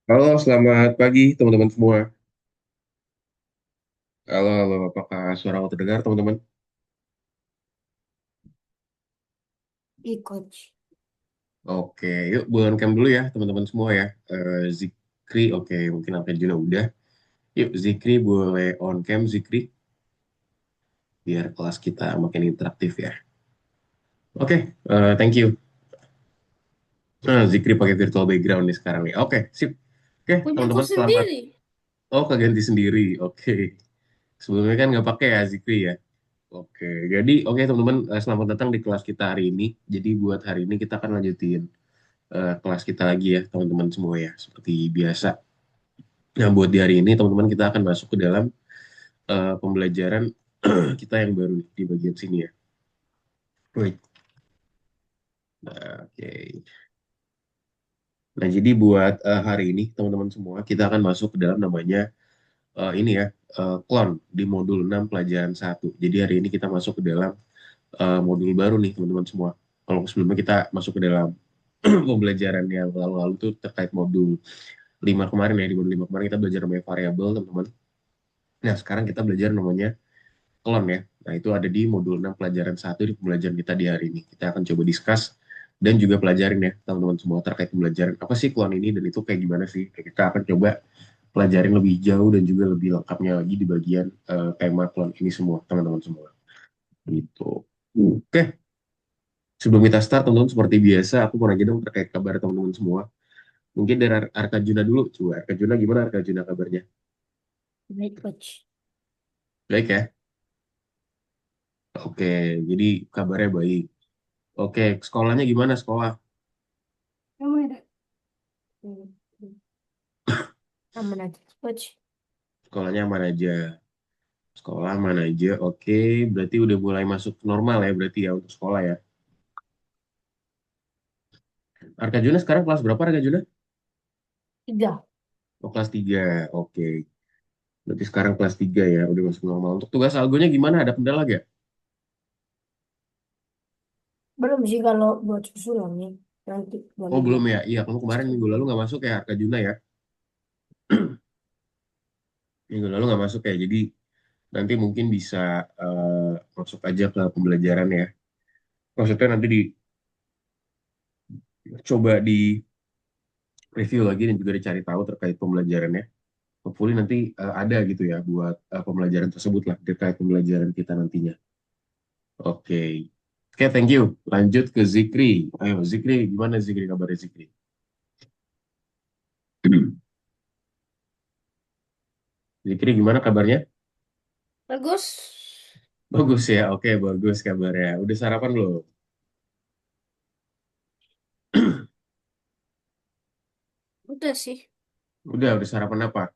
Halo, selamat pagi teman-teman semua. Halo, halo, apakah suara aku terdengar teman-teman? Ih, coach. Oke, yuk bulan camp dulu ya teman-teman semua ya. Zikri, oke, mungkin Alvin juga udah. Yuk Zikri boleh on cam Zikri, biar kelas kita makin interaktif ya. Oke, thank you. Nah, Zikri pakai virtual background nih sekarang nih. Oke, sip. Oke, Punya aku teman-teman selamat. sendiri. Oh, keganti sendiri. Oke. Sebelumnya kan nggak pakai ya Zikri ya. Oke, jadi oke teman-teman, selamat datang di kelas kita hari ini. Jadi buat hari ini kita akan lanjutin kelas kita lagi ya teman-teman semua ya seperti biasa. Nah buat di hari ini teman-teman kita akan masuk ke dalam pembelajaran kita yang baru di bagian sini ya. Wait. Nah, oke. Nah jadi buat hari ini teman-teman semua kita akan masuk ke dalam namanya ini ya klon di modul 6 pelajaran satu. Jadi hari ini kita masuk ke dalam modul baru nih teman-teman semua. Kalau sebelumnya kita masuk ke dalam pembelajaran yang lalu-lalu tuh terkait modul 5 kemarin ya, di modul 5 kemarin kita belajar namanya variabel teman-teman. Nah, sekarang kita belajar namanya klon ya. Nah, itu ada di modul 6 pelajaran satu di pembelajaran kita di hari ini. Kita akan coba discuss dan juga pelajarin ya teman-teman semua terkait pembelajaran apa sih klon ini dan itu kayak gimana sih. Kita akan coba pelajarin lebih jauh dan juga lebih lengkapnya lagi di bagian tema klon ini semua teman-teman semua. Gitu. Oke, sebelum kita start teman-teman seperti biasa aku mau nanya dong terkait kabar teman-teman semua. Mungkin dari Arkajuna dulu, coba Arkajuna gimana Arkajuna kabarnya? Baik, coach. Baik ya? Oke, jadi kabarnya baik. Oke, sekolahnya gimana sekolah? Kamu ada? Hmm. Aman aja, coach. Sekolahnya aman aja. Sekolah aman aja. Oke, berarti udah mulai masuk normal ya berarti ya untuk sekolah ya. Arkajuna sekarang kelas berapa Arkajuna? Tiga. Oh, kelas 3. Oke. Berarti sekarang kelas 3 ya, udah masuk normal. Untuk tugas algonya gimana? Ada kendala gak? Belum sih kalau buat susulan nih. Nanti Oh, boleh belum lihat. ya? Iya, kamu kemarin minggu lalu nggak masuk ya Arkajuna ya? Minggu lalu nggak masuk ya, jadi nanti mungkin bisa masuk aja ke pembelajaran ya. Maksudnya nanti dicoba di review lagi dan juga dicari tahu terkait pembelajarannya. Hopefully nanti ada gitu ya buat pembelajaran tersebut lah terkait pembelajaran kita nantinya. Oke. Oke, thank you. Lanjut ke Zikri. Ayo, Zikri, gimana Zikri kabarnya Zikri? Zikri, gimana kabarnya? Bagus. Bagus ya. Oke, bagus kabarnya. Udah sarapan belum? Udah sih. Udah sarapan apa?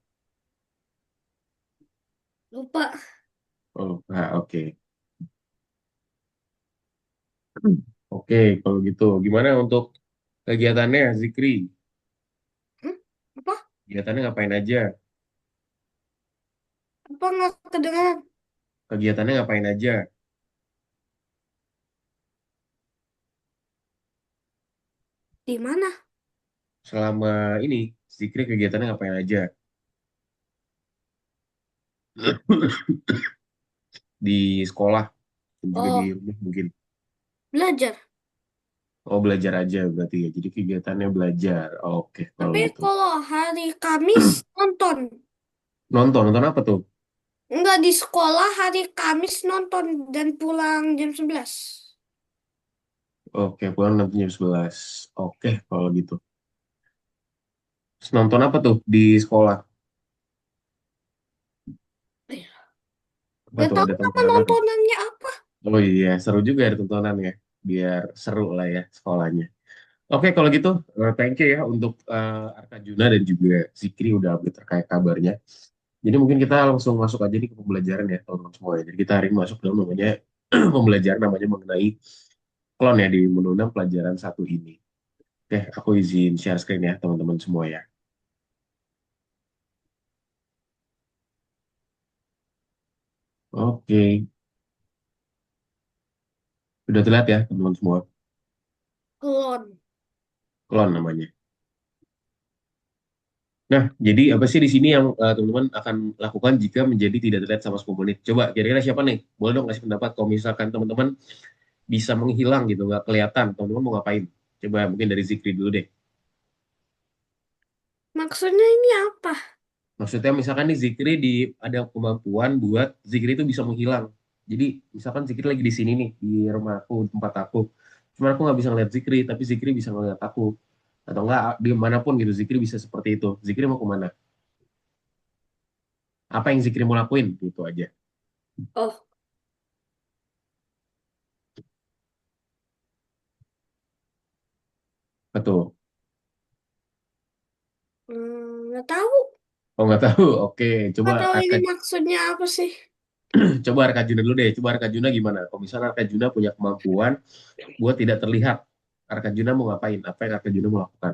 Lupa. Oh, oke. Oke, kalau gitu. Gimana untuk kegiatannya, Zikri? Hmm? Apa? Kegiatannya ngapain aja? Apa nggak kedengaran? Kegiatannya ngapain aja? Di mana? Selama ini, Zikri kegiatannya ngapain aja? Di sekolah, dan juga di Oh, rumah mungkin. belajar. Oh, belajar aja berarti ya. Jadi kegiatannya belajar. Oke, kalau Tapi gitu. kalau hari Kamis nonton. Nonton apa tuh? Enggak di sekolah hari Kamis nonton dan pulang jam 11. Oke, pulang nanti jam 11. Oke, kalau gitu. Terus nonton apa tuh di sekolah? Apa Gak tuh, tahu ada nama tontonan apa? nontonannya apa. Oh iya, seru juga ada tontonan ya. Biar seru lah ya sekolahnya. Oke, kalau gitu, thank you ya untuk Arka Juna dan juga Zikri udah update terkait kabarnya. Jadi mungkin kita langsung masuk aja nih ke pembelajaran ya, teman-teman semua ya. Jadi kita hari ini masuk dalam namanya pembelajaran namanya mengenai klon ya di menunjang pelajaran satu ini. Oke, aku izin share screen ya, teman-teman semua ya. Oke, udah terlihat ya, teman-teman semua. Klon. Klon namanya. Nah, jadi apa sih di sini yang teman-teman akan lakukan jika menjadi tidak terlihat sama 10 menit? Coba kira-kira siapa nih? Boleh dong kasih pendapat kalau misalkan teman-teman bisa menghilang gitu, nggak kelihatan, teman-teman mau ngapain? Coba mungkin dari Zikri dulu deh. Maksudnya ini apa? Maksudnya misalkan nih Zikri ada kemampuan buat Zikri itu bisa menghilang. Jadi misalkan Zikri lagi di sini nih, di rumah aku, di tempat aku. Cuma aku nggak bisa ngeliat Zikri, tapi Zikri bisa ngeliat aku. Atau enggak, di manapun gitu, Zikri bisa seperti itu. Zikri mau kemana? Apa yang Zikri mau lakuin? Gitu aja. Oh, Betul. nggak tahu. Oh nggak tahu. Oke, coba Nggak tahu Arka, ini maksudnya apa sih? coba Arkajuna dulu deh. Coba Arkajuna gimana? Kalau misalnya Arkajuna punya kemampuan buat tidak terlihat, Arkajuna mau ngapain? Apa yang Arkajuna mau lakukan?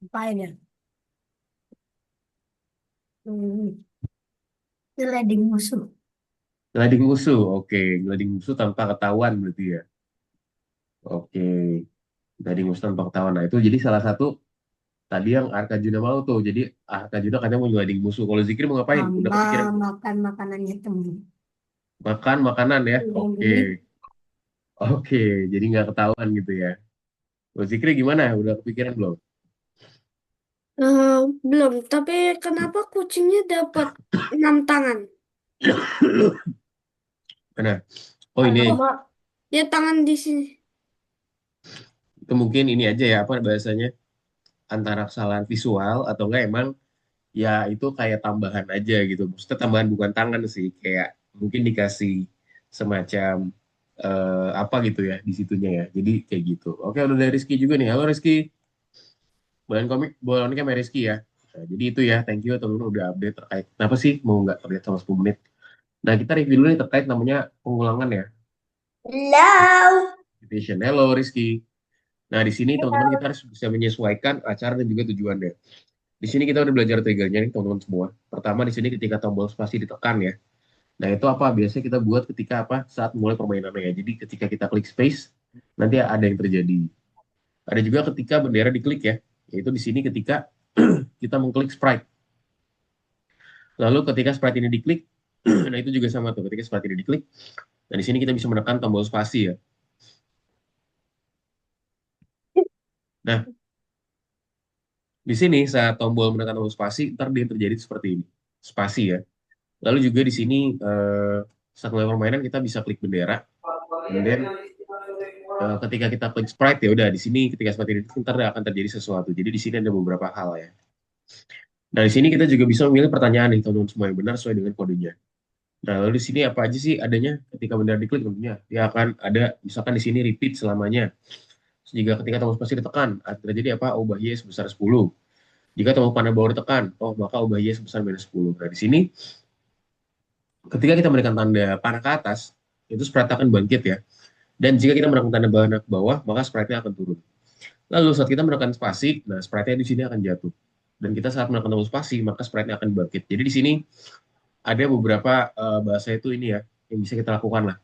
Apain ya? Hmm, Sliding musuh. Gliding musuh. Oke, gliding musuh tanpa ketahuan berarti ya. Oke, gliding musuh tanpa ketahuan. Nah itu jadi salah satu tadi yang Arkajuna mau tuh. Jadi Arkajuna katanya mau gliding musuh. Kalau Zikir mau ngapain? Udah Sama kepikiran belum? makan makanannya temen. Makan makanan ya. Yang Oke, gini. oke. Jadi nggak ketahuan gitu ya. Kalau Zikri gimana? Udah kepikiran belum? Eh, belum, tapi kenapa kucingnya dapat 6 tangan? Nah, oh Karena ini cuma ya tangan di sini. itu mungkin ini aja ya apa bahasanya antara kesalahan visual atau enggak emang ya itu kayak tambahan aja gitu. Maksudnya tambahan bukan tangan sih, kayak mungkin dikasih semacam apa gitu ya di situnya ya. Jadi kayak gitu. Oke, udah dari Rizky juga nih. Halo Rizky, boleh komik sama Rizky ya. Nah, jadi itu ya, thank you teman-teman udah update terkait kenapa sih mau nggak terlihat sama 10 menit. Nah, kita review dulu nih terkait namanya pengulangan ya. Hello. Repetition. Halo Rizky. Nah, di sini teman-teman kita harus bisa menyesuaikan acara dan juga tujuannya. Di sini kita udah belajar triggernya nih teman-teman semua. Pertama di sini ketika tombol spasi ditekan ya. Nah itu apa? Biasanya kita buat ketika apa? Saat mulai permainannya ya. Jadi ketika kita klik space, nanti ada yang terjadi. Ada juga ketika bendera diklik ya. Yaitu di sini ketika kita mengklik sprite. Lalu ketika sprite ini diklik, nah itu juga sama tuh. Ketika sprite ini diklik, nah di sini kita bisa menekan tombol spasi ya. Nah di sini saat tombol menekan tombol spasi, ntar dia terjadi seperti ini. Spasi ya. Lalu juga di sini saat mulai permainan kita bisa klik bendera, and then ketika kita klik sprite ya udah di sini ketika sprite ini ntar akan terjadi sesuatu. Jadi di sini ada beberapa hal ya. Nah di sini kita juga bisa memilih pertanyaan nih teman-teman semua yang benar sesuai dengan kodenya. Nah lalu di sini apa aja sih adanya ketika bendera diklik tentunya dia akan ada misalkan di sini repeat selamanya. Jika ketika tombol spasi ditekan terjadi apa? Ubah Y sebesar 10. Jika tombol panah bawah ditekan, oh maka ubah Y sebesar minus 10. Nah di sini ketika kita menekan tanda panah ke atas itu sprite akan bangkit ya. Dan jika kita menekan tanda panah ke bawah maka sprite-nya akan turun. Lalu saat kita menekan spasi, nah sprite-nya di sini akan jatuh. Dan kita saat menekan tombol spasi, maka sprite-nya akan bangkit. Jadi di sini ada beberapa bahasa itu ini ya, yang bisa kita lakukan lah.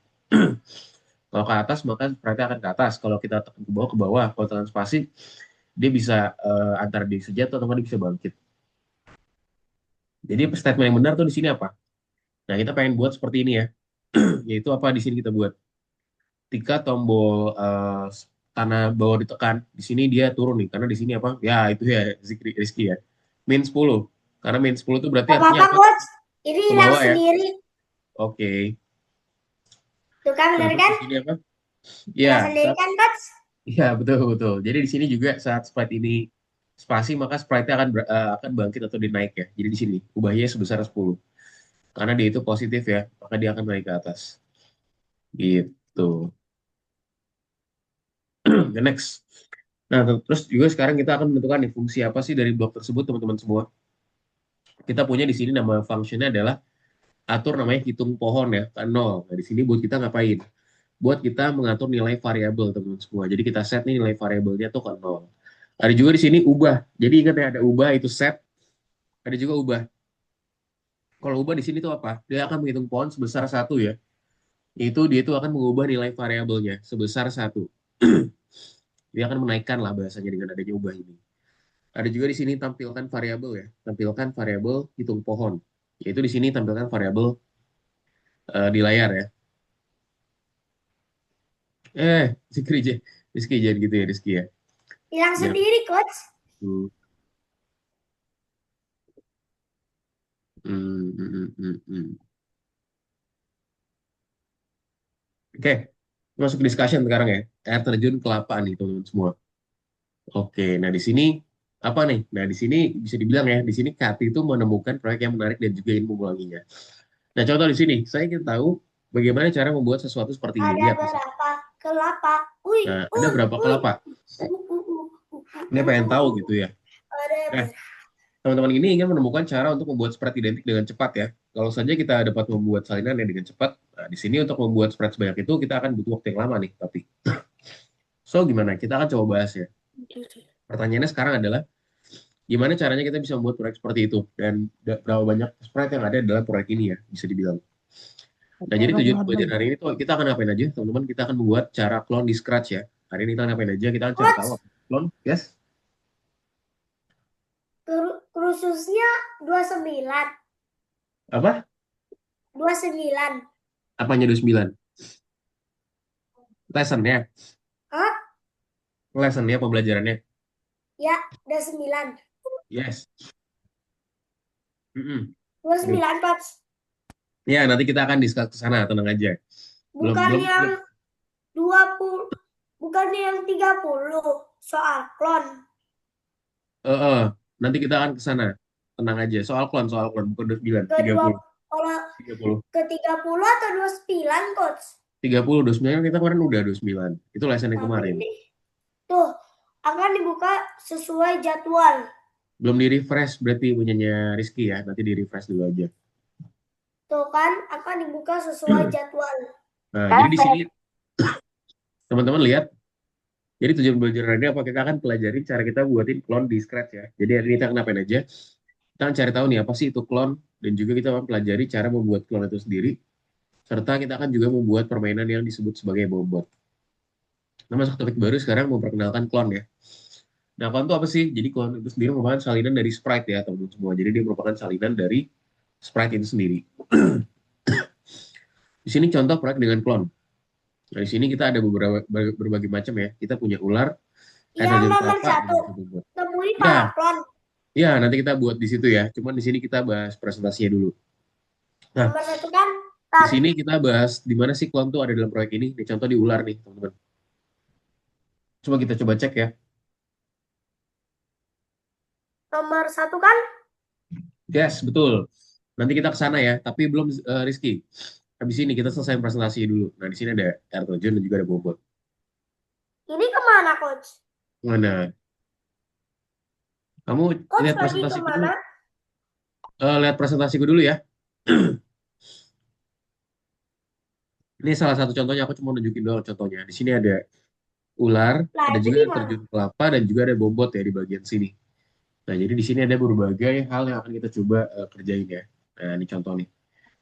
Kalau ke atas, maka sprite-nya akan ke atas. Kalau kita tekan ke bawah, ke bawah. Kalau tekan spasi, dia bisa antara dia bisa jatuh atau dia bisa bangkit. Jadi statement yang benar tuh di sini apa? Nah, kita pengen buat seperti ini ya. Yaitu apa di sini kita buat. Ketika tombol tanah bawah ditekan, di sini dia turun nih. Karena di sini apa? Ya, itu ya, Rizky ya. Min 10. Karena min 10 itu berarti Gak artinya apa-apa, apa? coach. Ini Ke hilang bawah ya. sendiri. Oke. Tuh kan, Nah, bener terus kan? di sini apa? Hilang Ya, sendiri kan, coach? ya betul betul. Jadi di sini juga saat sprite ini spasi maka sprite-nya akan bangkit atau dinaik ya. Jadi di sini ubahnya sebesar 10. Karena dia itu positif ya, maka dia akan naik ke atas. Gitu. The next. Nah, terus juga sekarang kita akan menentukan nih fungsi apa sih dari blok tersebut teman-teman semua. Kita punya di sini nama functionnya adalah atur namanya hitung pohon ya, kan nol. Nah, di sini buat kita ngapain? Buat kita mengatur nilai variabel teman-teman semua. Jadi kita set nih nilai variabelnya tuh ke nol. Ada juga di sini ubah. Jadi ingat ya ada ubah itu set, ada juga ubah. Kalau ubah di sini tuh apa? Dia akan menghitung pohon sebesar satu ya. Itu dia itu akan mengubah nilai variabelnya sebesar satu. Dia akan menaikkan lah bahasanya dengan adanya ubah ini. Ada juga di sini tampilkan variabel ya, tampilkan variabel hitung pohon. Yaitu di sini tampilkan variabel di layar ya. Rizky jangan gitu ya Rizky ya. Hilang Jangan. sendiri, Coach. Hmm, hmm. Oke, masuk ke discussion sekarang ya. Air terjun kelapa nih teman-teman semua. Oke, nah di sini apa nih? Nah di sini bisa dibilang ya, di sini Kati itu menemukan proyek yang menarik dan juga ingin mengulanginya. Nah contoh di sini, saya ingin tahu bagaimana cara membuat sesuatu seperti ini. Ini Ada apa sih? berapa kelapa? Ui, Nah, ada berapa ui. kelapa? Ini pengen tahu gitu ya. Ada Nah, teman-teman ini ingin menemukan cara untuk membuat spread identik dengan cepat ya. Kalau saja kita dapat membuat salinan yang dengan cepat, nah di sini untuk membuat spread sebanyak itu kita akan butuh waktu yang lama nih. Tapi, so gimana? Kita akan coba bahas ya. Pertanyaannya sekarang adalah gimana caranya kita bisa membuat proyek seperti itu dan berapa banyak spread yang ada dalam proyek ini ya bisa dibilang. Nah jadi tujuan pelajaran hari ini tuh kita akan ngapain aja teman-teman? Kita akan membuat cara clone di Scratch ya. Hari ini kita akan ngapain aja? Kita akan cari tahu Coach, apa clone. Yes. kursusnya 29. Apa? 29. Apanya 29? Lessonnya. Hah? Lessonnya pembelajarannya. Ya, udah 9. Yes. Mm-mm. Aduh. 29, Coach. Ya nanti kita akan discuss ke sana, tenang aja. Belum Bukan belum yang 20, bukan yang 30 soal klon. eh, nanti kita akan ke sana. Tenang aja. Soal clone bukan 29, Ke 30. 20, kalau 30. ke 30 atau 29, Coach? 30, 29 kita kemarin udah 29. Itu lesson yang Tapi kemarin. ini tuh akan dibuka sesuai jadwal. Belum di refresh berarti punyanya Rizky ya. Nanti di refresh dulu aja. Tuh kan akan dibuka sesuai jadwal. Nah, jadi di sini teman-teman lihat. Jadi tujuan belajar ini apa? Kita akan pelajari cara kita buatin clone di Scratch ya. Jadi hari ini kita akan ngapain aja? Kita akan cari tahu nih apa sih itu clone. Dan juga kita akan pelajari cara membuat clone itu sendiri. Serta kita akan juga membuat permainan yang disebut sebagai bobot. Nah, masuk topik baru sekarang memperkenalkan clone ya. Nah, clone itu apa sih? Jadi clone itu sendiri merupakan salinan dari sprite ya, teman-teman semua. Jadi dia merupakan salinan dari sprite itu sendiri. Di sini contoh proyek dengan clone. Nah, di sini kita ada berbagai macam ya. Kita punya ular, air Yang terjun nomor kelapa, dan 1, bobot. temuin Ya, para klon. ya nanti kita buat di situ ya. Cuman di sini kita bahas presentasinya dulu. Nah, Nomor 1 kan di tar. sini kita bahas di mana sih clone itu ada dalam proyek ini. Ini contoh di ular nih, teman-teman. Coba kita coba cek ya. Nomor 1 kan? Yes, betul. Nanti kita ke sana ya, tapi belum Rizky. Habis ini kita selesai presentasi dulu. Nah, di sini ada air terjun dan juga ada bobot. Ini kemana, Coach? Mana? Kamu Coach lihat lagi presentasiku dulu. kemana? Lihat presentasiku dulu ya. Ini salah satu contohnya, aku cuma nunjukin doang contohnya. Di sini ada ular, Lah, ada itu juga di air mana? terjun kelapa, dan juga ada bobot ya di bagian sini. Nah, jadi di sini ada berbagai hal yang akan kita coba kerjain ya. Nah, ini contoh nih.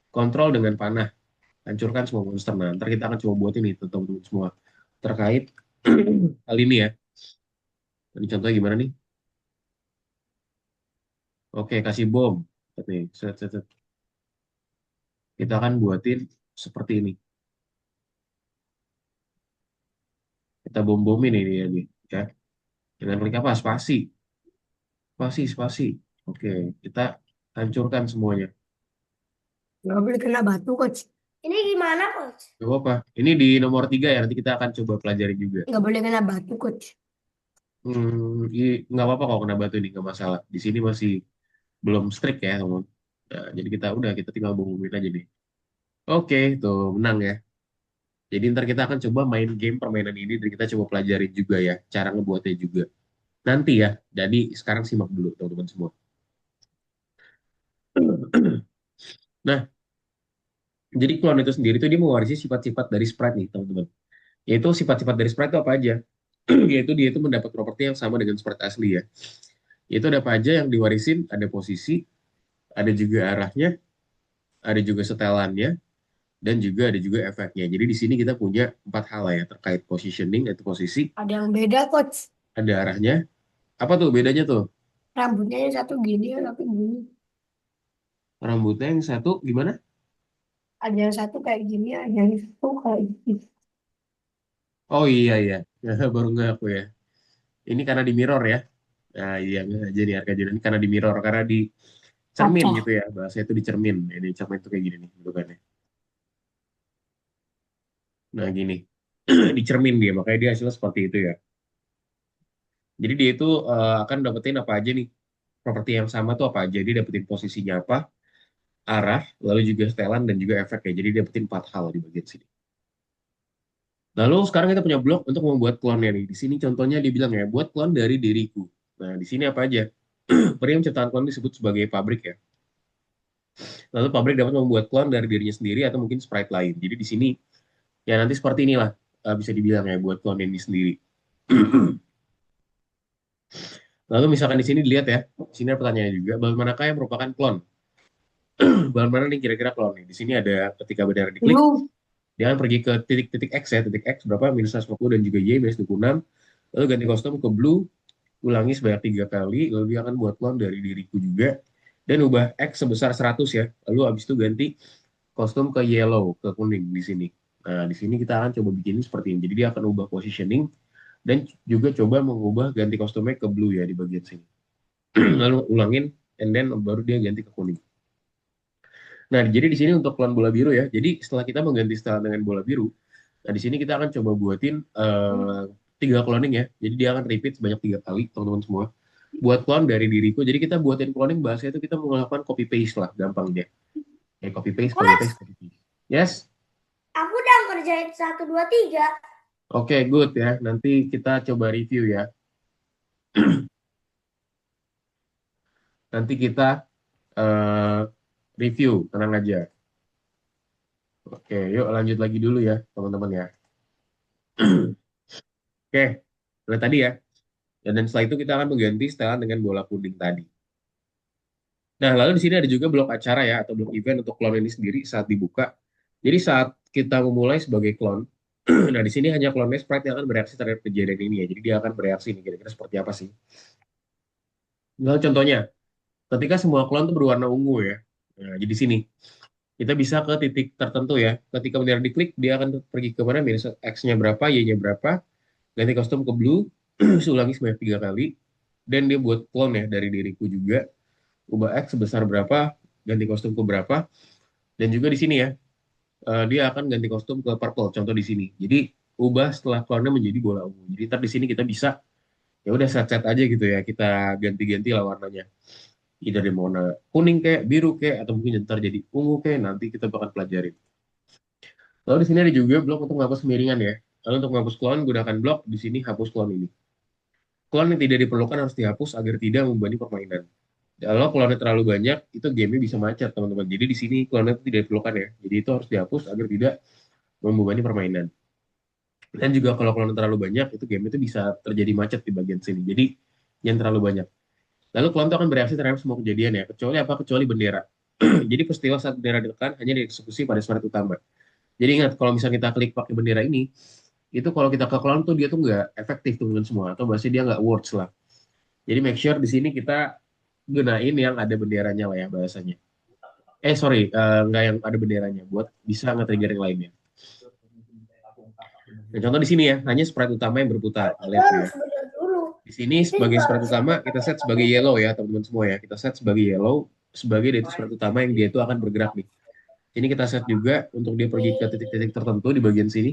Kontrol dengan panah. Hancurkan semua monster. Nah, ntar kita akan coba buat ini, teman-teman semua. Terkait hal ini ya. Ini contohnya gimana nih? Oke, kasih bom. Nih, set, set, set. Kita akan buatin seperti ini. Kita bom-bomin ini ya, nih. Ya. Dengan klik apa? Spasi. Spasi. Oke, kita hancurkan semuanya. Nggak boleh kena batu, Coach. Ini gimana, Coach? Gak apa-apa. Ini di nomor 3 ya, nanti kita akan coba pelajari juga. Nggak boleh kena batu, Coach. Nggak apa-apa kalau kena batu ini, nggak masalah. Di sini masih belum strict ya, teman. Nah, jadi kita tinggal bombongin aja nih. Oke, tuh menang ya. Jadi ntar kita akan coba main game permainan ini dan kita coba pelajarin juga ya, cara ngebuatnya juga. Nanti ya, jadi sekarang simak dulu teman-teman semua. Nah, jadi clone itu sendiri itu dia mewarisi sifat-sifat dari sprite nih, teman-teman. Yaitu sifat-sifat dari sprite itu apa aja? Yaitu dia itu mendapat properti yang sama dengan sprite asli ya. Yaitu ada apa aja yang diwarisin, ada posisi, ada juga arahnya, ada juga setelannya, dan juga ada juga efeknya. Jadi di sini kita punya 4 hal lah ya terkait positioning, yaitu posisi, Ada yang beda, Coach. ada arahnya. Apa tuh bedanya tuh? rambutnya yang satu gini, yang satu gini. Rambutnya yang satu gimana? Ada yang satu kayak gini, ada yang satu kayak gini. Oh iya iya, baru nggak aku ya. Ini karena di mirror ya. Nah iya nggak jadi harga jadi ini karena di mirror karena di cermin Kaca. gitu ya. Bahasa itu di cermin. Ini cermin itu kayak gini nih bentukannya. Nah gini, di cermin dia makanya dia hasilnya seperti itu ya. Jadi dia itu akan dapetin apa aja nih properti yang sama tuh apa aja. Dia dapetin posisinya apa, arah, lalu juga setelan dan juga efek ya. Jadi dia dapetin 4 hal di bagian sini. Lalu sekarang kita punya blok untuk membuat klonnya nih. Di sini contohnya dia bilang ya, buat klon dari diriku. Nah, di sini apa aja? Periam ciptaan klon disebut sebagai pabrik ya. Lalu pabrik dapat membuat klon dari dirinya sendiri atau mungkin sprite lain. Jadi di sini ya nanti seperti inilah bisa dibilang ya buat klon ini sendiri. Lalu misalkan di sini dilihat ya, di sini ada pertanyaannya juga, bahan manakah yang merupakan klon? Bahan mana nih kira-kira klon nih? Di sini ada ketika bendera diklik, Blue. dia akan pergi ke titik-titik X ya, titik X berapa? Minus 150 dan juga Y minus 26. Lalu ganti kostum ke blue, ulangi sebanyak 3 kali, lalu dia akan buat klon dari diriku juga, dan ubah X sebesar 100 ya. Lalu abis itu ganti kostum ke yellow, ke kuning di sini. Nah, di sini kita akan coba bikin seperti ini. Jadi dia akan ubah positioning dan juga coba mengubah ganti kostumnya ke blue ya di bagian sini. Lalu ulangin, and then baru dia ganti ke kuning. Nah, jadi di sini untuk klon bola biru ya. Jadi setelah kita mengganti style dengan bola biru, nah di sini kita akan coba buatin 3 cloning ya. Jadi dia akan repeat sebanyak 3 kali, teman-teman semua. Buat clone dari diriku. Jadi kita buatin cloning bahasa itu kita melakukan copy paste lah, gampang dia. Ya copy paste, copy Mas, paste, copy paste. Yes. aku udah ngerjain 1, 2, 3. Oke, good ya. Nanti kita coba review ya. Nanti kita eh, review, tenang aja. Oke, yuk lanjut lagi dulu ya, teman-teman ya. Oke, nah tadi ya. Dan setelah itu kita akan mengganti setelan dengan bola kuning tadi. Nah, lalu di sini ada juga blok acara ya, atau blok event untuk klon ini sendiri saat dibuka. Jadi saat kita memulai sebagai klon, nah di sini hanya klonnya Sprite yang akan bereaksi terhadap kejadian ini ya. Jadi dia akan bereaksi nih, kira-kira seperti apa sih. Lalu contohnya, ketika semua klon itu berwarna ungu ya. Nah, jadi sini kita bisa ke titik tertentu ya. Ketika bendera diklik, dia akan pergi ke mana, minus X-nya berapa, Y-nya berapa, ganti kostum ke blue, ulangi sebanyak 3 kali, dan dia buat clone ya dari diriku juga, ubah X sebesar berapa, ganti kostum ke berapa, dan juga di sini ya, dia akan ganti kostum ke purple, contoh di sini. Jadi ubah setelah clone-nya menjadi bola ungu. Jadi ntar di sini kita bisa ya udah set-set aja gitu ya, kita ganti-ganti lah warnanya. Either dari warna kuning kayak biru kayak atau mungkin ntar jadi ungu kayak nanti kita bakal pelajarin. Lalu di sini ada juga blok untuk menghapus kemiringan ya. Lalu untuk menghapus clone gunakan blok di sini hapus clone ini. Clone yang tidak diperlukan harus dihapus agar tidak membebani permainan. Kalau clone terlalu banyak, itu gamenya bisa macet teman-teman. Jadi di sini clone itu tidak diperlukan ya. Jadi itu harus dihapus agar tidak membebani permainan. Dan juga kalau clone terlalu banyak, itu game itu bisa terjadi macet di bagian sini. Jadi jangan terlalu banyak. Lalu clone itu akan bereaksi terhadap semua kejadian ya. Kecuali apa? Kecuali bendera. Jadi peristiwa saat bendera ditekan hanya dieksekusi pada smart utama. Jadi ingat, kalau misalnya kita klik pakai bendera ini, itu kalau kita ke clone tuh dia tuh nggak efektif teman semua. Atau bahasanya dia nggak works lah. Jadi make sure di sini kita gunain yang ada benderanya lah ya bahasanya. Sorry, nggak yang ada benderanya, buat bisa nge-trigger yang lainnya. Nah, contoh di sini ya, hanya sprite utama yang berputar. Nah, Kita lihat tuh ya. harus bener dulu. Di sini Kita sebagai juga sprite harus utama, bener. kita set sebagai yellow ya, teman-teman semua ya. Kita set sebagai yellow, sebagai dia itu sprite utama yang dia itu akan bergerak nih. Ini kita set juga untuk dia pergi ke titik-titik tertentu di bagian sini.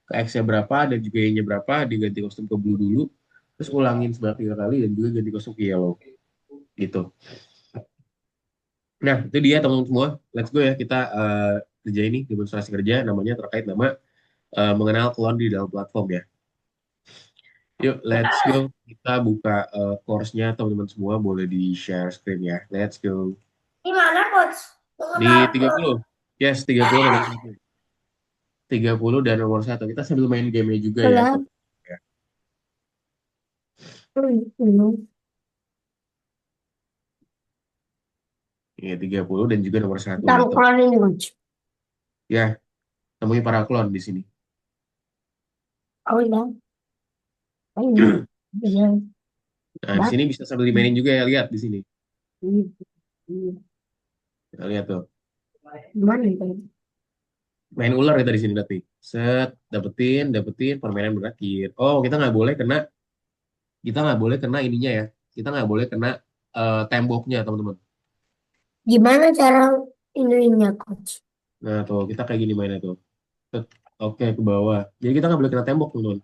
Ke X-nya berapa, dan juga Y-nya berapa, diganti kostum ke blue dulu. Terus ulangin sebanyak 3 kali, dan juga ganti kostum ke yellow. Gitu. Nah, itu dia teman-teman semua. Let's go ya, kita kerja ini, demonstrasi kerja, namanya terkait nama mengenal klon di dalam platform ya. Yuk, let's go. Kita buka course-nya, teman-teman semua. Boleh di-share screen ya. Let's go. Gimana, Coach? Di Mengenal 30. Yes, 30 nomor 1. 30 dan nomor 1. Kita sambil main game-nya juga ya, Gelap. teman. Ya. Iya, 30 dan juga nomor 1 nih, teman. Tangklan ini, Coach. Ya, temui para klon di sini. Oh iya. Oh iya. Iya. Nah, di sini bisa sambil dimainin juga ya, lihat di sini. Gimana Kita lihat tuh. itu? Main ular kita di sini berarti. Set, dapetin, dapetin, permainan berakhir. Oh, kita nggak boleh kena ininya ya. Kita nggak boleh kena temboknya, teman-teman. Gimana cara ininya, coach? Nah, tuh, kita kayak gini mainnya tuh. Set, oke, ke bawah. Jadi kita nggak boleh kena tembok, teman-teman.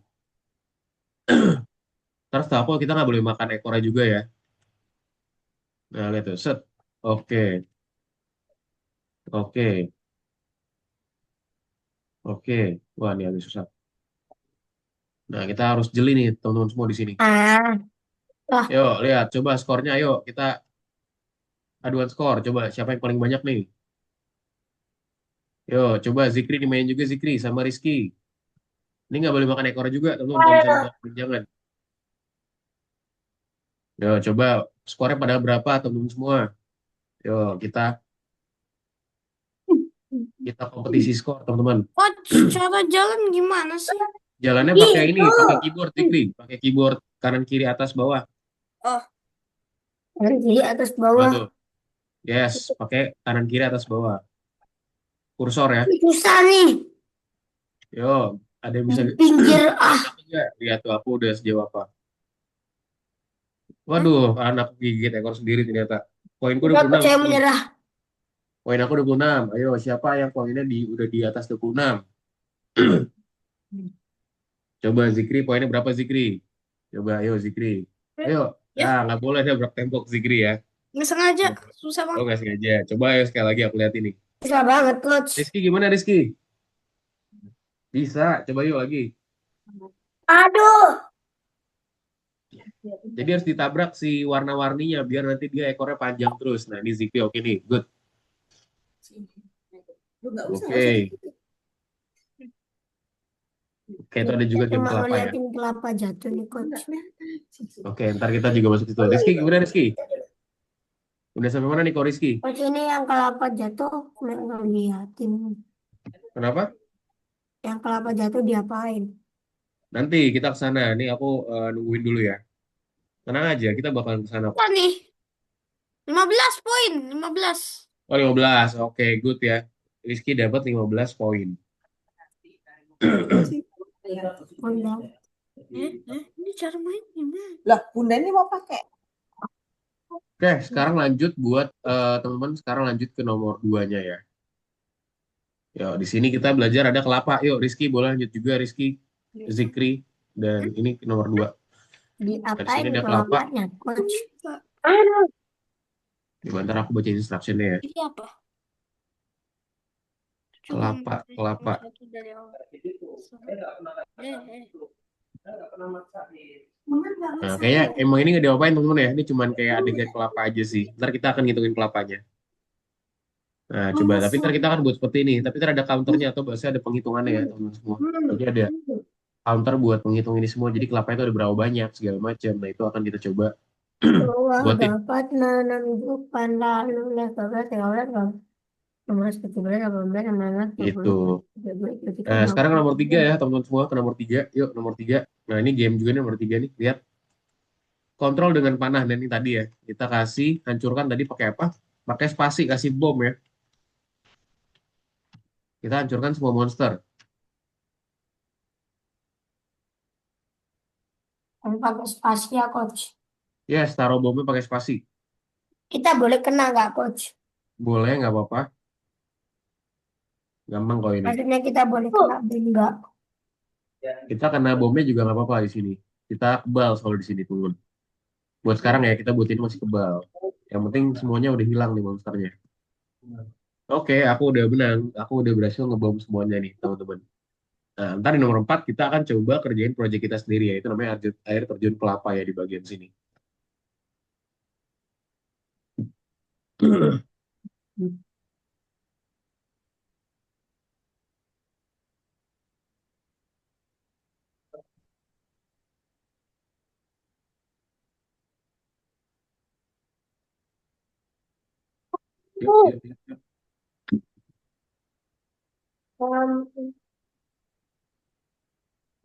Terus tahu apa, kita nggak boleh makan ekornya juga ya. Nah, lihat tuh. Set. Oke, oke, oke. Wah, ini agak susah. Nah, kita harus jeli nih, teman-teman semua di sini. Ah, lah, Yuk, lihat. Coba skornya, ayo. Kita aduan skor. Coba, siapa yang paling banyak nih? Yo, coba Zikri dimainin juga Zikri sama Rizky. Ini nggak boleh makan ekor juga, teman-teman. Kalau misalnya mau jangan. Yo, coba skornya pada berapa, teman-teman semua? Yo, kita kita kompetisi skor, teman-teman. coach, cara jalan gimana sih? Jalannya pakai ini, Gitu. pakai keyboard Zikri, pakai keyboard kanan kiri atas bawah. Oh, kanan kiri atas Coba bawah. tuh. Yes, pakai kanan kiri atas bawah. Kursor ya. Susah nih. Yo, ada yang bisa Di pinggir lihat aku nggak? Lihat tuh aku udah sejauh apa. Hah? Waduh, anak gigit ekor sendiri ternyata. Poinku Udah 26, percaya teman-teman. menyerah. Poin aku 26. Ayo, siapa yang poinnya udah di atas 26? Coba Zikri, poinnya berapa Zikri? Coba, ayo Zikri. Ayo. Ya, Ah, nggak boleh ada berak tembok Zikri ya. nggak sengaja. Nggak boleh. Susah Oh, banget. nggak sengaja. Coba ayo sekali lagi aku lihat ini. Susah banget, coach. Rizky gimana Rizky? Bisa. Coba yuk lagi. Aduh. Jadi harus ditabrak si warna-warninya biar nanti dia ekornya panjang terus. Nah, ini Zikri oke nih. Good. Nggak usah Oke. gitu. Oke, itu ada juga game Cuma kelapa ya. ngeliatin kelapa jatuh nih, coach. Oke, ntar kita juga masuk situ. Rizky gimana Rizky? Udah sampai mana nih kok Rizky? Coach ini yang kelapa jatuh, ngeliatin. Kenapa? Yang kelapa jatuh diapain? Nanti kita ke sana. Nih aku nungguin dulu ya. Tenang aja, kita bakalan ke sana. Apa nih? 15 poin, 15. Oh, 15. Oke, good ya. Rizky dapat 15 poin. Bunda. Ini cara main gimana? Lah, Bunda ini mau pakai. Oke, sekarang lanjut buat teman-teman. Sekarang lanjut ke nomor 2-nya ya. Yuk, di sini kita belajar ada kelapa. Yuk, Rizky boleh lanjut juga Rizky, Zikri, dan ini nomor 2. Nah, di sini Diapain ada kelapa. kelapanya, coach? Gimana aku baca instructionnya ya. Ini apa? Kelapa, kelapa. Satu dari awal. Nah, kayaknya emang ini nggak diapain teman-teman ya. Ini cuman kayak adegan kelapa aja sih. Ntar kita akan ngitungin kelapanya. Nah, coba. Tapi ntar kita akan buat seperti ini. Tapi ntar ada counternya atau bahasa ada penghitungannya ya teman-teman semua. Jadi ada counter buat menghitung ini semua. Jadi kelapa itu ada berapa banyak segala macam. Nah, itu akan kita coba Uang buatin. dapat menunjukkan lalu level 13, 15, 17, 18, 19, 20, Itu. 22, 23, Nah, sekarang nomor 3 24. ya teman-teman semua ke nomor 3. Yuk, nomor 3. Nah, ini game juga nih nomor 3 nih. Lihat. Kontrol dengan panah dan ini tadi ya. Kita kasih hancurkan tadi pakai apa? Pakai spasi, kasih bom ya. Kita hancurkan semua monster. Pakai spasi ya, coach. Yes, taruh bomnya pakai spasi. Kita boleh kena nggak, coach? Boleh, nggak apa-apa. Gampang kok ini. Maksudnya kita boleh kena enggak? Kita kena bomnya juga nggak apa-apa di sini. Kita kebal kalau di sini turun. Buat sekarang ya, kita buat ini masih kebal. Yang penting semuanya udah hilang nih monsternya. Oke, aku udah menang. Aku udah berhasil ngebom semuanya nih, teman-teman. Nah, ntar di nomor 4 kita akan coba kerjain proyek kita sendiri ya. Itu namanya air terjun kelapa ya di bagian sini. Yuk, yuk, yuk, yuk.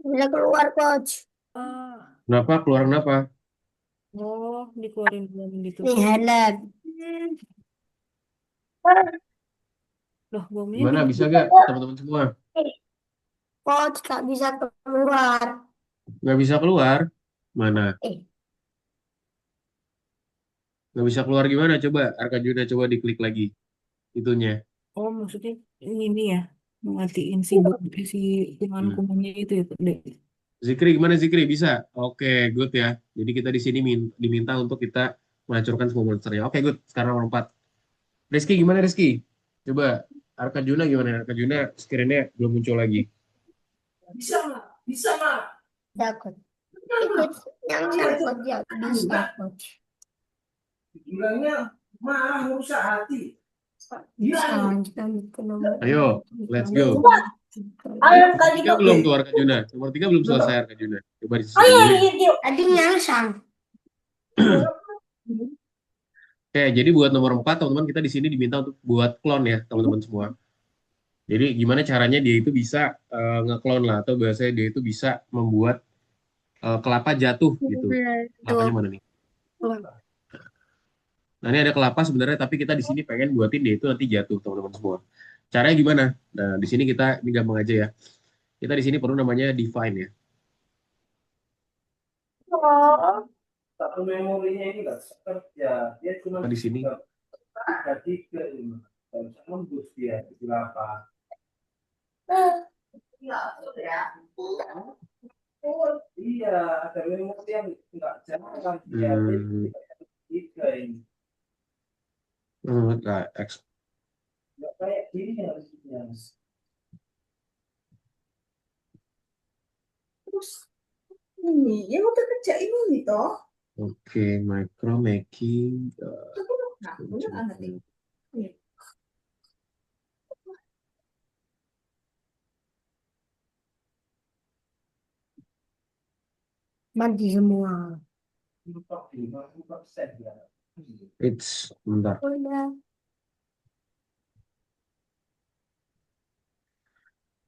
Bisa keluar, coach. Kenapa? Keluar kenapa? Oh, dikeluarin duluan gitu. Nih Helen. Loh, bomnya Gimana, di bisa gak teman-teman semua? Coach gak bisa keluar. Nggak bisa keluar? Mana? Eh, Nggak bisa keluar gimana? Coba, Arkanjuna coba diklik lagi itunya. Oh, maksudnya ini ya, matiin si si Hmm. kuman-kumannya itu ya, Dek. Zikri, gimana Zikri? Bisa? Oke, good ya. Jadi kita di sini diminta untuk kita menghancurkan semua monsternya. Oke, good. Sekarang nomor 4. Rizky, gimana Rizky? Coba, Arkanjuna gimana? Arkanjuna screen-nya belum muncul lagi. Bisa nggak? Bisa nggak? takut. Ikut yang takut ya bisa coach. Bilangnya marah merusak hati. Bisa Bilang. lanjutkan ke nomor Ayo, let's go. Ayo kali Tiga belum tuh Arkanjuna. Nomor 3 belum selesai Arkanjuna. Coba diselesaikan Ayo dulu ya. video. Tadi nyangsang. Oke, jadi buat nomor 4 teman-teman kita di sini diminta untuk buat clone ya, teman-teman semua. Jadi gimana caranya dia itu bisa nge-clone lah atau biasanya dia itu bisa membuat kelapa jatuh gitu. Kelapanya mana nih? Nah, ini ada kelapa sebenarnya tapi kita di sini pengen buatin dia itu nanti jatuh, teman-teman semua. Caranya gimana? Nah, di sini kita ini gampang aja ya. Kita di sini perlu namanya define ya. Satu memorinya ini nggak sekerja. Dia cuma Nah, di sini ada 3 ini. Dan nembus dia di berapa? Iya, ada memori yang nggak jalan. Dia hmm, 3 ini. nah, Nggak kayak gini harusnya. Terus ini yang udah kerjain ini toh. oke, micro making Nah, bener anak nih. Mati semua. 50% ya. it's bentar. Udah.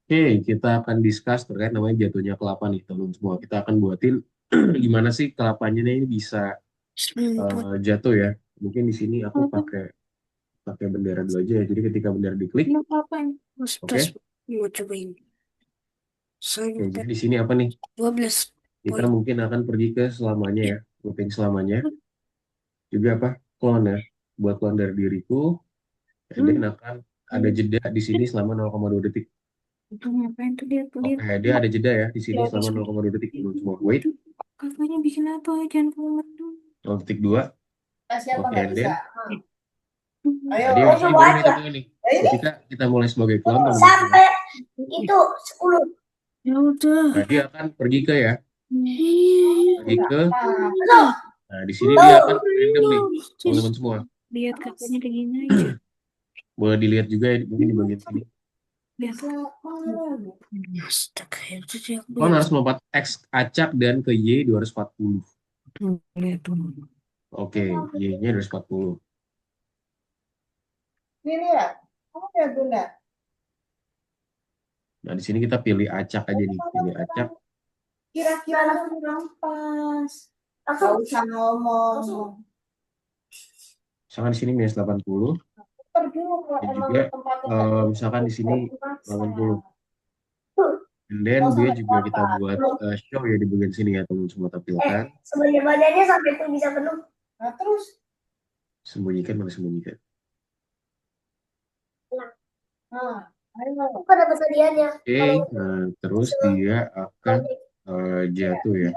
Oke, kita akan discuss terkait namanya jatuhnya kelapa nih, teman-teman semua. Kita akan buatin gimana sih kelapanya ini bisa Semput. jatuh ya. Mungkin di sini aku pakai pakai bendera dulu aja ya. Jadi ketika bendera diklik, Apa yang oke. Mau cobain. Oke, jadi di sini apa nih? 12 Kita poin. mungkin akan pergi ke selamanya ya, looping selamanya. Juga apa? Clone ya. Buat clone dari diriku, and then akan ada jeda di sini selama 0,2 detik. Itu ngapain tuh dia tuh Oke, dia ada jeda ya di sini selama 0,2 detik. Teman semua, wait. kakaknya bikin apa? Jangan keluar dulu. 0,2. Siapa Oke, nggak and bisa? then Ayo, nah, dia di sini baru nih teman-teman nih. Ketika kita mulai sebagai clone, teman-teman semua, sampai itu 10. Ya udah. nah, dia akan pergi ke ya, pergi ke. Nah, Nah, di sini dia akan random nih, teman-teman semua. Lihat kakaknya kayak gini aja. Boleh dilihat juga ya, mungkin di bagian sini. Lihat. Astaga, itu sih aku Clone harus melompat X acak dan ke Y 240. lihat tuh. Oke, Y-nya 240. ini ya. Kamu ya Bunda. Nah, di sini kita pilih acak aja nih, pilih acak. Kira-kira langsung pas. Langsung usah ngomong. Misalkan di sini minus 80, Pergi dan juga misalkan di sini 80. And then dia juga kita buat show ya di bagian sini ya teman semua tampilkan. Sebenarnya badannya sampai itu bisa penuh. Nah, terus Sembunyikan mana sembunyikan. nah, ayo. Apa dapat hadiahnya? Oke, nah terus dia akan jatuh ya.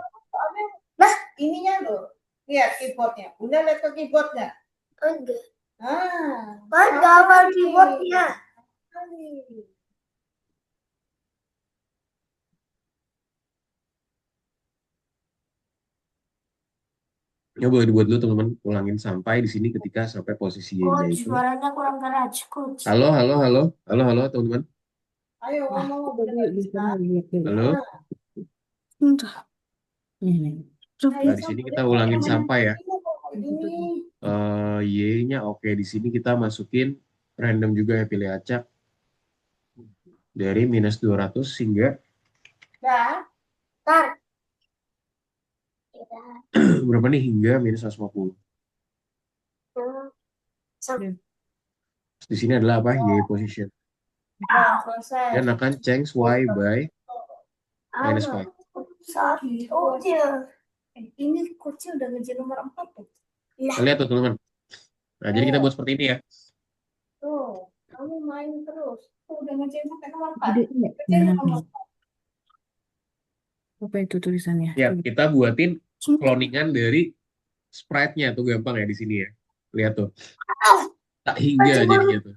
Nah, ininya loh. Lihat keyboardnya. Bunda lihat ke keyboardnya. Enggak. Ah, Enggak apa keyboardnya. Ya boleh dibuat dulu teman-teman, ulangin sampai di sini ketika sampai posisi Y-nya Coach, itu. suaranya kurang keras, coach. Halo, halo, halo, halo, halo teman-teman. ayo ngomong. Halo. Entah. Ini. Nah di sini kita ulangin sampai ya. Ini. Y-nya oke. Di sini kita masukin random juga ya, pilih acak dari minus 200 hingga Dah. Tar. Berapa nih hingga minus 150. Ya. Di sini adalah apa? Y position. Nah, selesai. Dan akan change Y by minus 5. Oh iya. Ini coachnya udah ngejar nomor 4 tuh. Kita lihat tuh teman-teman. Nah, jadi kita buat seperti ini ya. Tuh, kamu main terus. Tuh, udah ngejar sampai nomor 4. Gede ya. Ngejar Nah, nomor 4. apa itu tulisannya? Ya, Coba. kita buatin cloningan dari sprite-nya tuh gampang ya di sini ya. Lihat tuh. Tak hingga jadinya tuh.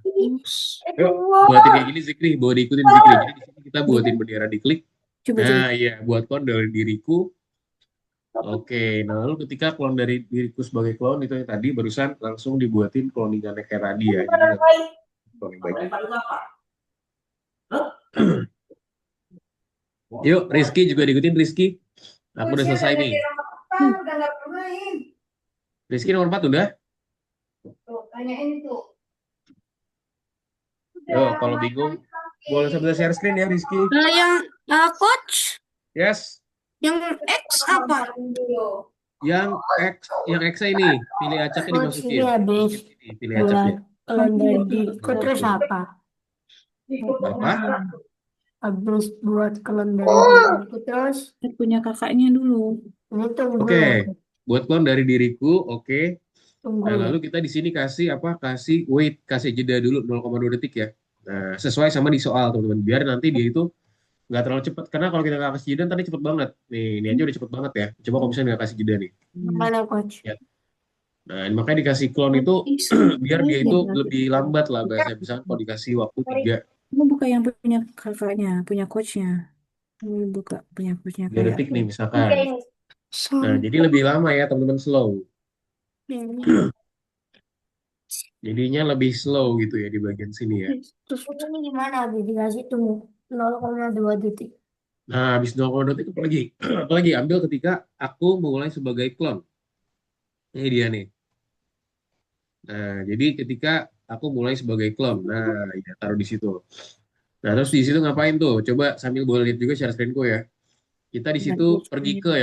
Yuk, buatin kayak gini Zikri, bawa diikutin Zikri. Jadi di sini kita buatin bendera diklik. Coba. Nah, iya, buat klon dari diriku. Oke, nah lalu ketika klon dari diriku sebagai klon itu yang tadi barusan langsung dibuatin cloningannya kayak tadi ya. Jadi klon yang baik. Yuk, Rizky juga diikutin Rizky. Aku udah selesai nih. Udah nggak bermain. Rizky nomor 4 udah? Tuh, tanyain itu. Yuk, kalau bingung boleh sambil share screen ya Rizky. Yang coach, Yes. yang X apa? Yang X ini, pilih acaknya Coach dimasukin. ini habis Ini, pilih acaknya. buat kalau dari diriku terus apa? Apa? Habis buat klon dari diriku terus Punya kakaknya dulu. ini tunggu Oke, ya, buat klon dari diriku, oke. tunggu Nah, ya. lalu kita di sini kasih apa? Kasih wait, kasih jeda dulu 0,2 detik ya. Nah, sesuai sama di soal teman-teman. Biar nanti dia itu nggak terlalu cepat. Karena kalau kita nggak kasih jeda, tadi cepet banget. Nih, ini aja udah cepet banget ya. Coba kalau misalnya nggak kasih jeda nih. Mana coach? Ya. Nah, makanya dikasih klon itu biar dia itu lebih lambat lah bahasa. Misalnya kalau dikasih waktu 3 Kamu buka yang punya kakaknya, punya coachnya. Kamu buka punya coachnya 3 kayak detik nih misalkan. Nah, jadi lebih lama ya teman-teman slow. Jadinya lebih slow gitu ya di bagian sini ya. Terus ini gimana? Habis dikasih tunggu 0,2 detik. Nah, habis 0,2 detik apalagi? Apalagi ambil ketika aku mulai sebagai klon. Ini dia nih. Nah, jadi ketika aku mulai sebagai klon. Nah, ya taruh di situ. Nah, terus di situ ngapain tuh? Coba sambil boleh lihat juga share screenku ya. Kita di situ pergi ke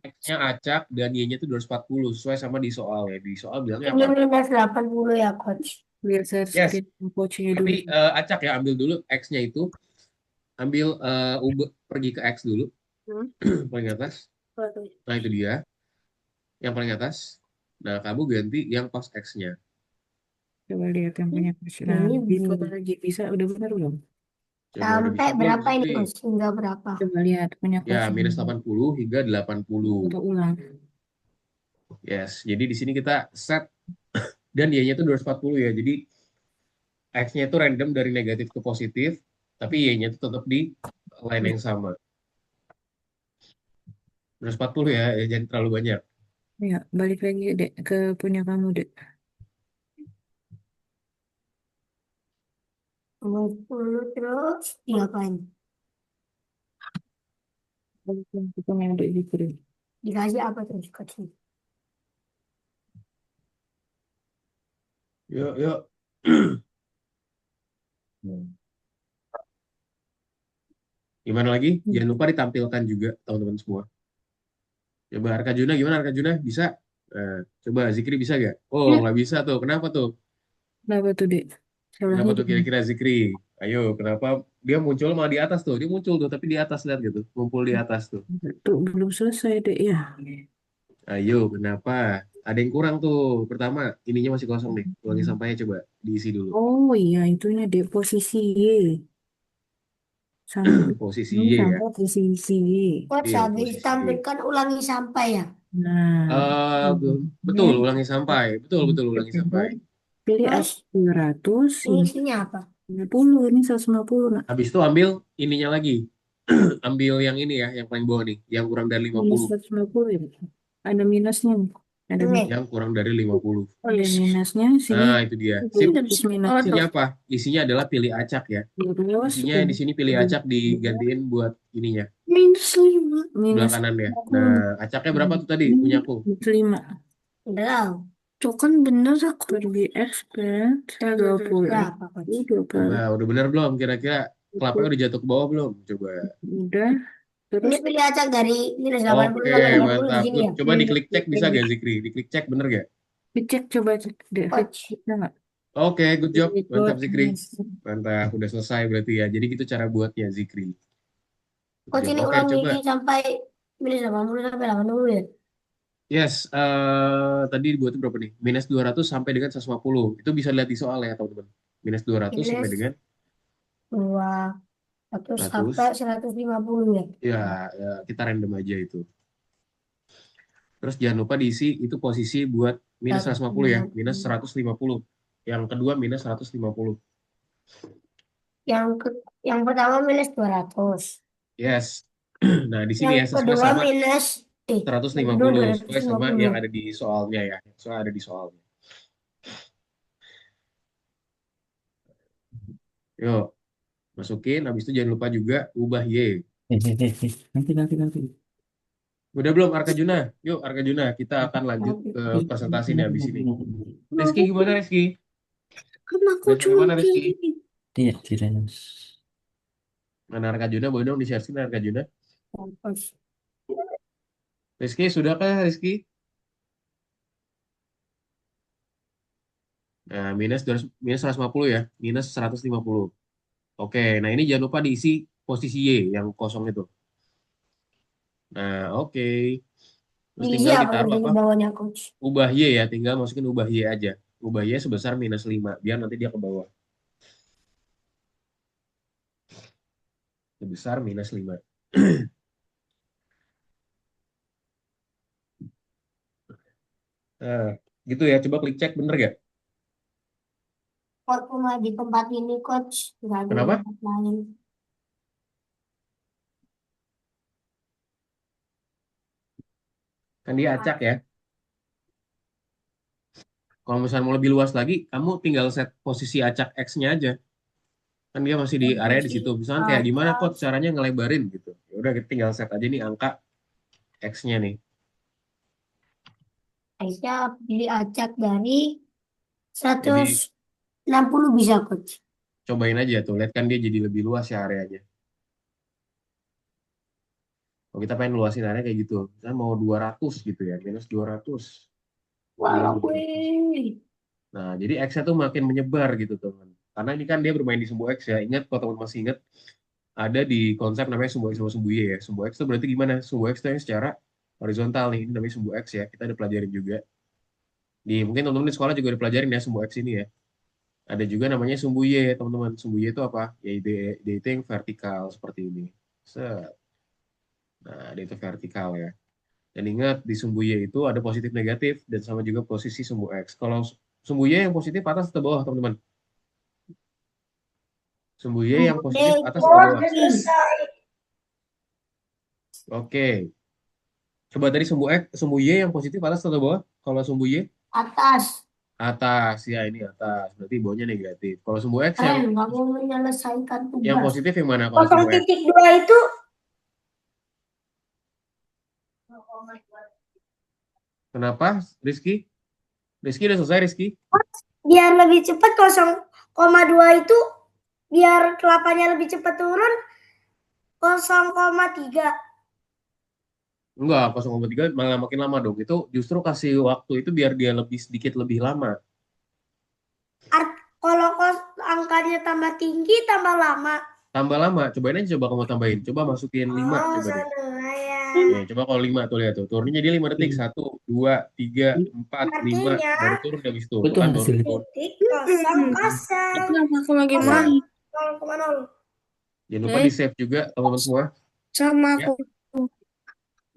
X-nya acak dan Y-nya itu 240 sesuai sama di soal ya. Di soal bilangnya Ini apa? minus 80 ya coach. Lihat saya Yes. screen coachnya dulu. Tapi acak ya, ambil dulu X-nya itu. Ambil pergi ke X dulu. Paling atas. Nah, itu dia. Yang paling atas. Nah, kamu ganti yang pas X-nya. Coba lihat yang punya coach. Nah, Ini difoto lagi bisa udah benar belum? Coba udah sampai bisa belum, berapa ini Zikri? coach? Hingga berapa? Coba lihat punya Ya, coach. minus 80 hingga 80. Foto ulang. Yes, jadi di sini kita set dan Y-nya itu 240 ya. Jadi X-nya itu random dari negatif ke positif, tapi Y-nya itu tetap di line yang sama. 240 ya, jangan terlalu banyak. Ya, balik lagi dek ke punya kamu dek. 20 terus diapain? Balik lagi ke punya dek gitu deh. Dikasih apa terus coach? Yuk, yuk. Gimana lagi? Jangan lupa ditampilkan juga teman-teman semua. Coba Arkajuna gimana Arkajuna? Bisa? Nah, coba Zikri bisa gak? Oh, nggak bisa tuh. Kenapa tuh? Kenapa tuh dek? Kenapa Salahnya tuh di kira-kira Zikri? Ayo, kenapa dia muncul malah di atas tuh? Dia muncul tuh, tapi di atas lihat gitu. Ngumpul di atas tuh. tuh belum selesai dek ya. Ayo, kenapa? Ada yang kurang tuh. Pertama, ininya masih kosong nih. Ulangi sampahnya coba diisi dulu. Oh iya, itunya dek posisi Y. Sampai Posisi ini Y ya. sampai posisi Y. Coach Iya, habis posisi Y. tampilkan ulangi sampai ya. Nah, Betul, ulangi sampai. Betul, ulangi sampai. pilih Terus? 200, Ini isinya apa? 50, ini 150. Nah, Habis itu ambil ininya lagi. Ambil yang ini ya, yang paling bawah nih. Yang kurang dari minus 50. 150 ya. Ada minusnya nih. Ada Ini. Yang kurang dari 50. ada minusnya sini. Nah, itu dia. Sip. Terus minus Isinya apa? Isinya adalah pilih acak ya. terus Isinya di sini pilih acak digantiin buat ininya. Minus 5. Sebelah minus kanan ya. Nah, acaknya berapa tuh tadi? Punya aku. 5. Udah. Tuh kan bener aku. Pergi expert 20. Berapa coach? 20. Nah, udah benar belum? Kira-kira kelapanya udah jatuh ke bawah belum? Coba. Udah. Ini Terus pilih acak dari minus 80 Oke, sampai 80 di mantap. sini Good. ya. Coba diklik cek bisa gak Zikri? Diklik cek bener gak? dicek coba cek deh, Coach. bisa nggak? Oke, good job. Mantap Ikut. Zikri. Mantap, udah selesai berarti ya. Jadi gitu cara buatnya Zikri. Good Coach job. ini Oke, ulangi coba. sampai minus 80 sampai 80 ya. Yes, tadi dibuatnya berapa nih? Minus 200 sampai dengan 150. Itu bisa lihat di soal ya, teman-teman. Minus 200 sampai Minus dengan 200 sampai 100. 150 ya. Ya, kita random aja itu. Terus jangan lupa diisi itu posisi buat minus 150 ya, minus 150. Yang kedua minus 150. Yang ke, yang pertama minus 200. Yes. Nah, di sini Yang ya sesuai kedua sama minus yang kedua 150 sesuai sama yang 250. ada di soalnya ya. Soal ada di soalnya. Yuk, masukin. Habis itu jangan lupa juga ubah Y. Nanti. Udah belum Arkajuna? Yuk Arkajuna, kita akan lanjut ke presentasi nih habis ini. Rizky gimana Rizky? Kan aku Udah sampai mana Rizky? cuci. Tidak. Mana Arkajuna? Boleh dong di-share screen Arkajuna. Coach. Rizky, sudahkah Rizky? Nah, minus 150 ya. Minus 150. Oke, nah ini jangan lupa diisi posisi Y yang kosong itu. Nah, oke. Terus Diisi tinggal apa ditaruh berarti apa? ke bawahnya coach? Ubah Y ya, tinggal masukin ubah Y aja. Ubah Y sebesar minus 5, biar nanti dia ke bawah. Sebesar minus 5. Nah, gitu ya. Coba klik cek, bener gak? Coach cuma di tempat ini coach, nggak ada di Kenapa? tempat lain. Kan dia acak ya. Kalau misalnya mau lebih luas lagi, kamu tinggal set posisi acak X-nya aja. Kan dia masih di area di Posisi situ. Misalnya kayak gimana acak. kok caranya ngelebarin gitu. Ya udah kita tinggal set aja nih angka X-nya nih. Aisyah pilih acak dari Jadi 160 bisa coach. cobain aja tuh, lihat kan dia jadi lebih luas ya areanya. Kalau kita pengen luasin area kayak gitu, misalnya mau 200 gitu ya, minus 200. Tinggal Walau 200. wih. Nah, jadi X-nya tuh makin menyebar gitu teman. Karena ini kan dia bermain di sumbu X ya. Ingat kalau teman masih ingat, ada di konsep namanya sumbu X sama sumbu Y ya. Sumbu X itu berarti gimana? Sumbu X itu yang secara horizontal nih, ini namanya sumbu X ya. Kita ada pelajarin juga. Mungkin teman-teman di sekolah juga ada pelajarin ya sumbu X ini ya. Ada juga namanya sumbu Y, teman-teman. Sumbu Y itu apa? Ya dia itu yang vertikal seperti ini. Set. Nah, dia itu vertikal ya. Dan ingat di sumbu Y itu ada positif negatif dan sama juga posisi sumbu X. Kalau sumbu Y yang positif atas atau bawah, teman-teman? Sumbu Y yang positif atas atau Coach, bawah? udah selesai. Oke. Coba tadi sumbu Y yang positif atas atau bawah? Kalau sumbu Y Atas. atas, ya ini atas. Berarti bawahnya negatif. Kalau sumbu X yang Keren, kamu menyelesaikan yang tugas. positif yang mana kalau sumbu X? 0,2 itu Kenapa, Rizky? Rizky udah selesai, Rizky? biar lebih cepat 0,2 itu biar kelapanya lebih cepat turun 0,3. Enggak, 0,3 malah makin lama dong. Itu justru kasih waktu itu biar dia lebih sedikit lebih lama. Kalau angkanya tambah tinggi tambah lama. Tambah lama, cobain aja coba kamu tambahin. Coba masukin 5 Oh, coba deh. sana ya. Nih, coba kalau 5 tuh lihat tuh. Turunnya jadi 5 detik. 1, 2, 3, 4, 5. Artinya Baru turun habis itu. Itu Tuh kan baru hasilnya. turun. titik kosong kosong. Kenapa aku lagi Kosong. main 0,0. Jangan lupa di save juga teman-teman semua. sama Ya. aku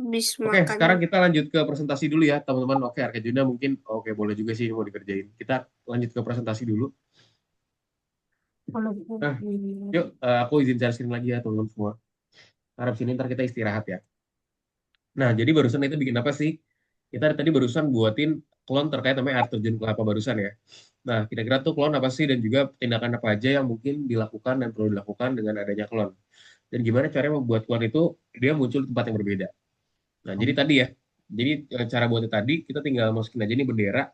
habis Oke, makan. sekarang kita lanjut ke presentasi dulu ya teman-teman. Oke, Arkajuna mungkin oke boleh juga sih mau dikerjain. Kita lanjut ke presentasi dulu. Kalau Nah, yuk aku izin share screen lagi ya teman-teman semua. Harap sini ntar kita istirahat ya. Nah, jadi barusan itu bikin apa sih? Kita tadi barusan buatin klon terkait namanya air terjun kelapa barusan ya. Nah, kira-kira tuh klon apa sih dan juga tindakan apa aja yang mungkin dilakukan dan perlu dilakukan dengan adanya klon. Dan gimana caranya membuat klon itu dia muncul di tempat yang berbeda. Nah, jadi tadi ya. Jadi cara buatnya tadi kita tinggal masukin aja nih bendera.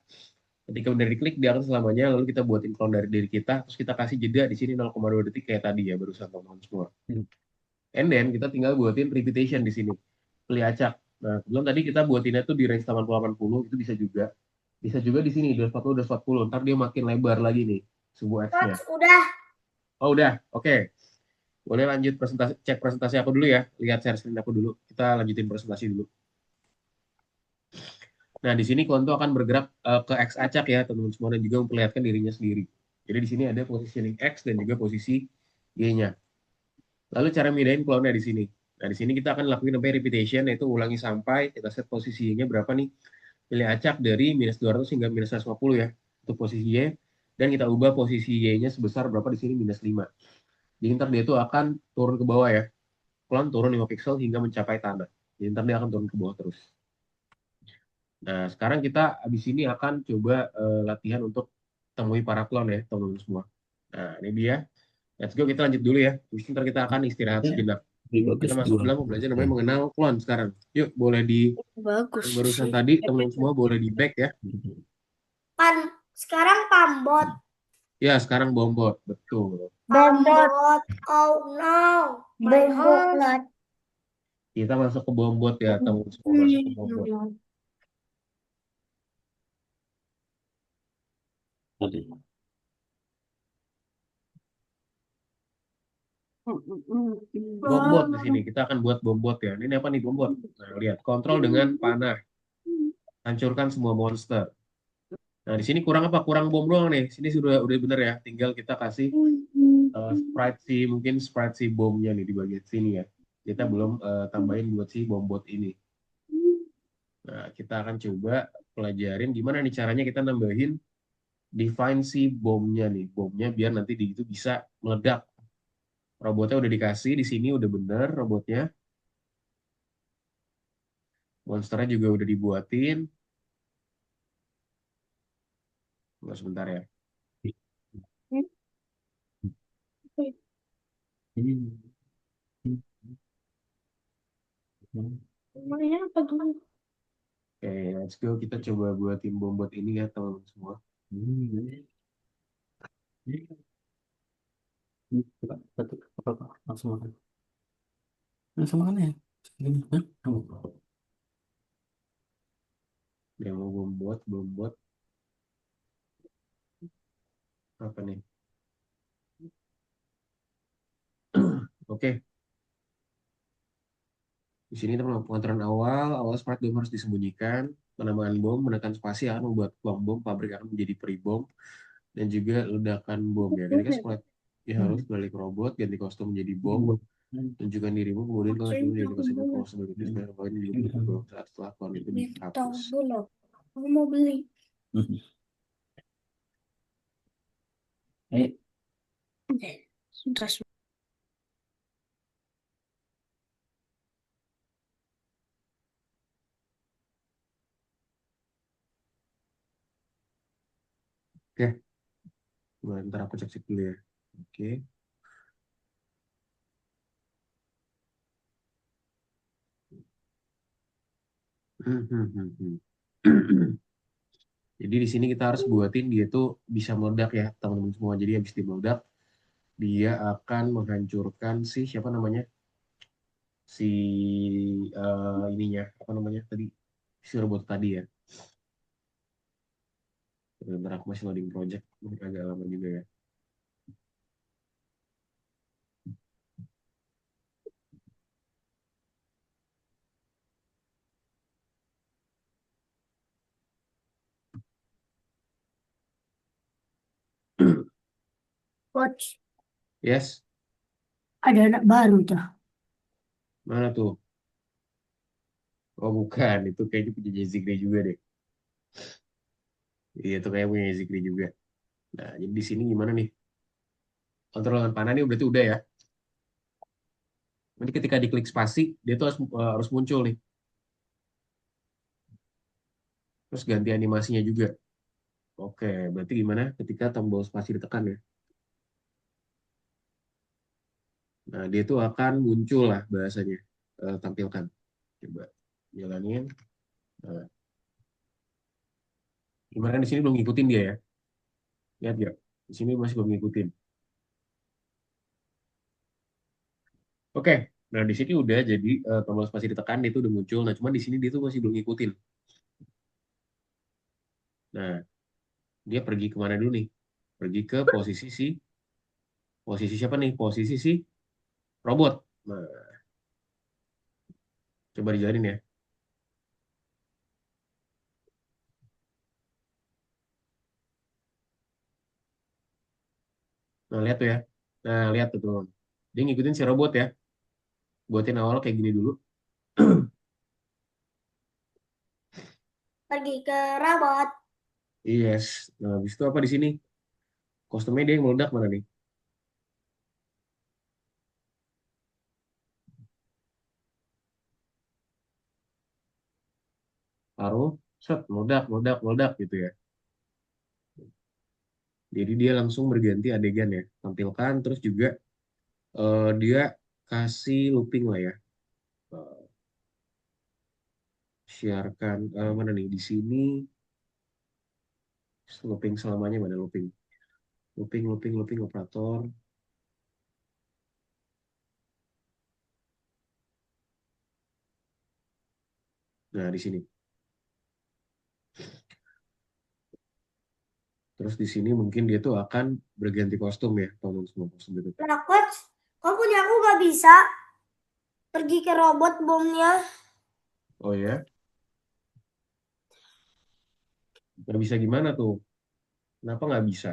Ketika bendera diklik dia akan selamanya lalu kita buatin klon dari diri kita terus kita kasih jeda di sini 0,2 detik kayak tadi ya barusan teman-teman semua. And then kita tinggal buatin repetition di sini. Pilih acak. Nah, belum tadi kita buatinnya tuh di range 80-80, itu bisa juga. Bisa juga di sini 240 240. Ntar dia makin lebar lagi nih sebuah X-nya. Coach, udah. Oh, udah. Oke. Boleh lanjut presentasi, cek presentasi aku dulu ya. Lihat share screen aku dulu. Kita lanjutin presentasi dulu. Nah, di sini Klon tuh akan bergerak ke X acak ya, teman-teman semua, dan juga memperlihatkan dirinya sendiri. Jadi di sini ada positioning X dan juga posisi Y-nya. Lalu cara mindahin klonnya di sini. Nah, di sini kita akan lakuin namanya repetition, yaitu ulangi sampai kita set posisi Y-nya berapa nih. Pilih acak dari minus 200 hingga minus 150 ya, untuk posisi Y. Dan kita ubah posisi Y-nya sebesar berapa di sini, minus 5. Jadi ntar dia tuh akan turun ke bawah ya. Klon turun 5 pixel hingga mencapai tanah. Jadi ntar dia akan turun ke bawah terus. Nah, sekarang kita abis ini akan coba latihan untuk temui para klon ya, teman-teman semua. Nah, ini dia. Let's go, kita lanjut dulu ya. Terus ntar kita akan istirahat Ya, sejenak. lebih bagus Kita masuk dua. dalam belajar namanya mengenal klon sekarang. Yuk, boleh di Bagus yang barusan sih. tadi, teman-teman semua boleh di back ya. Sekarang Pambot. Ya, sekarang bombot. Betul. Bombot. Pambot. Oh no. My house. Bombot. Kita masuk ke bombot ya, teman-teman semua masuk ke bombot. Tadi. Bombot di sini. Kita akan buat bombot ya. Ini apa nih bombot? Nah, lihat. Kontrol dengan panah. Hancurkan semua monster. Nah, di sini kurang apa? Kurang bom doang nih. Sini sudah bener ya. Tinggal kita kasih sprite si bomnya nih di bagian sini ya. Kita belum tambahin buat si bombot ini. Nah, kita akan coba pelajarin gimana nih caranya kita nambahin define si bomnya nih. Bomnya biar nanti di itu bisa meledak. Robotnya udah dikasih di sini udah bener robotnya. Monsternya juga udah dibuatin. Tunggu sebentar ya. Oke, let's go. Kita coba buatin bombot ini ya teman-teman semua. Langsung makan. Langsung makan ya. Segini. Hah? Yang mau bombot apa nih? Oke. Di sini teman pengaturan awal sprite bom harus disembunyikan. Penambahan bom, menekan spasi akan membuat bom pabrik akan menjadi peri-bom dan juga ledakan bom ya. Ketika sprite ya harus balik robot, ganti kostum menjadi bom, tunjukkan dirimu, kemudian kalau cuma jadi kostum sebagai display poin juga bom saat setelah klon itu dihapus. Aku mau beli. Sudah. Oke. Ntar aku cek dulu ya. Oke. Jadi di sini kita harus buatin dia tuh bisa meledak ya teman-teman semua. Jadi habis dia meledak, dia akan menghancurkan si siapa namanya si ininya apa namanya tadi si robot tadi ya. Bentar aku masih loading project, agak lama juga ya. Coach. Yes, Ada anak baru tuh. mana tuh? Oh bukan, itu kayaknya punya Zikri juga deh. Iya itu kayak punya Zikri juga. Nah jadi di sini gimana nih? Kontrol dengan panah nih berarti udah ya. Nanti ketika diklik spasi, dia tuh harus muncul nih. Terus ganti animasinya juga. Oke, berarti gimana ketika tombol spasi ditekan ya? Nah, dia tuh akan muncul lah bahasanya. Tampilkan. Coba jalanin. Nah, gimana kan di sini belum ngikutin dia ya? Lihat ya, di sini masih belum ngikutin. Oke, Nah, di sini udah jadi tombol spasi ditekan itu udah muncul. Nah, cuma di sini dia tuh masih belum ngikutin. Nah, dia pergi kemana dulu nih? Pergi ke posisi siapa nih? Posisi si robot. Nah, coba dijalanin ya. Nah, lihat tuh ya. Nah, lihat tuh, tuh. Dia ngikutin si robot ya. Buatin awal kayak gini dulu. Pergi ke robot. Yes. Nah, habis itu apa di sini? Kostumnya dia yang meledak mana nih? Taruh, set, meledak, meledak, meledak gitu ya. Jadi dia langsung berganti adegan ya. Tampilkan, terus juga dia kasih looping lah ya. Eh, Siarkan, mana nih? Di sini, looping selamanya mana looping? Looping, looping, looping operator. Nah, di sini. Terus di sini mungkin dia tuh akan berganti kostum ya, tonton semua kostum itu. Nah, coach, kok punya aku nggak bisa pergi ke robot bomnya? Oh ya, nggak bisa gimana tuh? Kenapa nggak bisa?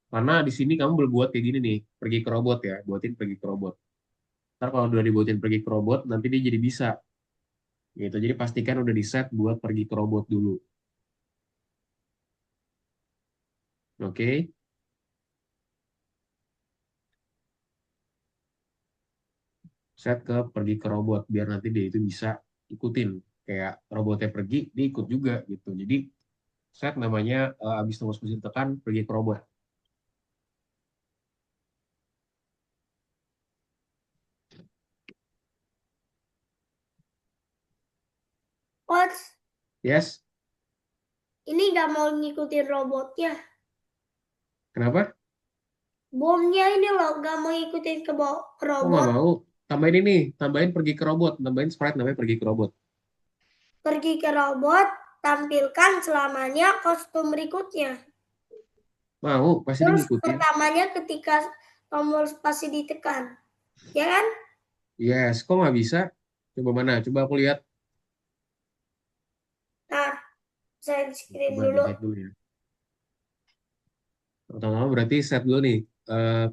Karena di sini kamu berbuat kayak gini nih, pergi ke robot ya, buatin pergi ke robot. Ntar kalau udah dibuatin pergi ke robot, nanti dia jadi bisa. Gitu. Jadi pastikan udah di set buat pergi ke robot dulu. Oke, set ke pergi ke robot biar nanti dia itu bisa ikutin. Kayak robotnya pergi, dia ikut juga gitu. Jadi set namanya abis tombol spasi tekan pergi ke robot. Coach, Yes, ini nggak mau ngikutin robotnya. kenapa? Bomnya ini loh nggak mau ngikutin ke Oh nggak robot. mau. Tambahin ini, tambahin pergi ke robot, tambahin sprite namanya pergi ke robot. Pergi ke robot, tampilkan selamanya kostum berikutnya. Mau, pasti dia Terus ngikutin. pertamanya ketika tombol spasi ditekan. Ya kan? Yes, kok nggak bisa? Coba mana? Coba aku lihat. Nah, saya screen Coba di dulu. hide dulu ya. Pertama berarti set dulu nih. Eh,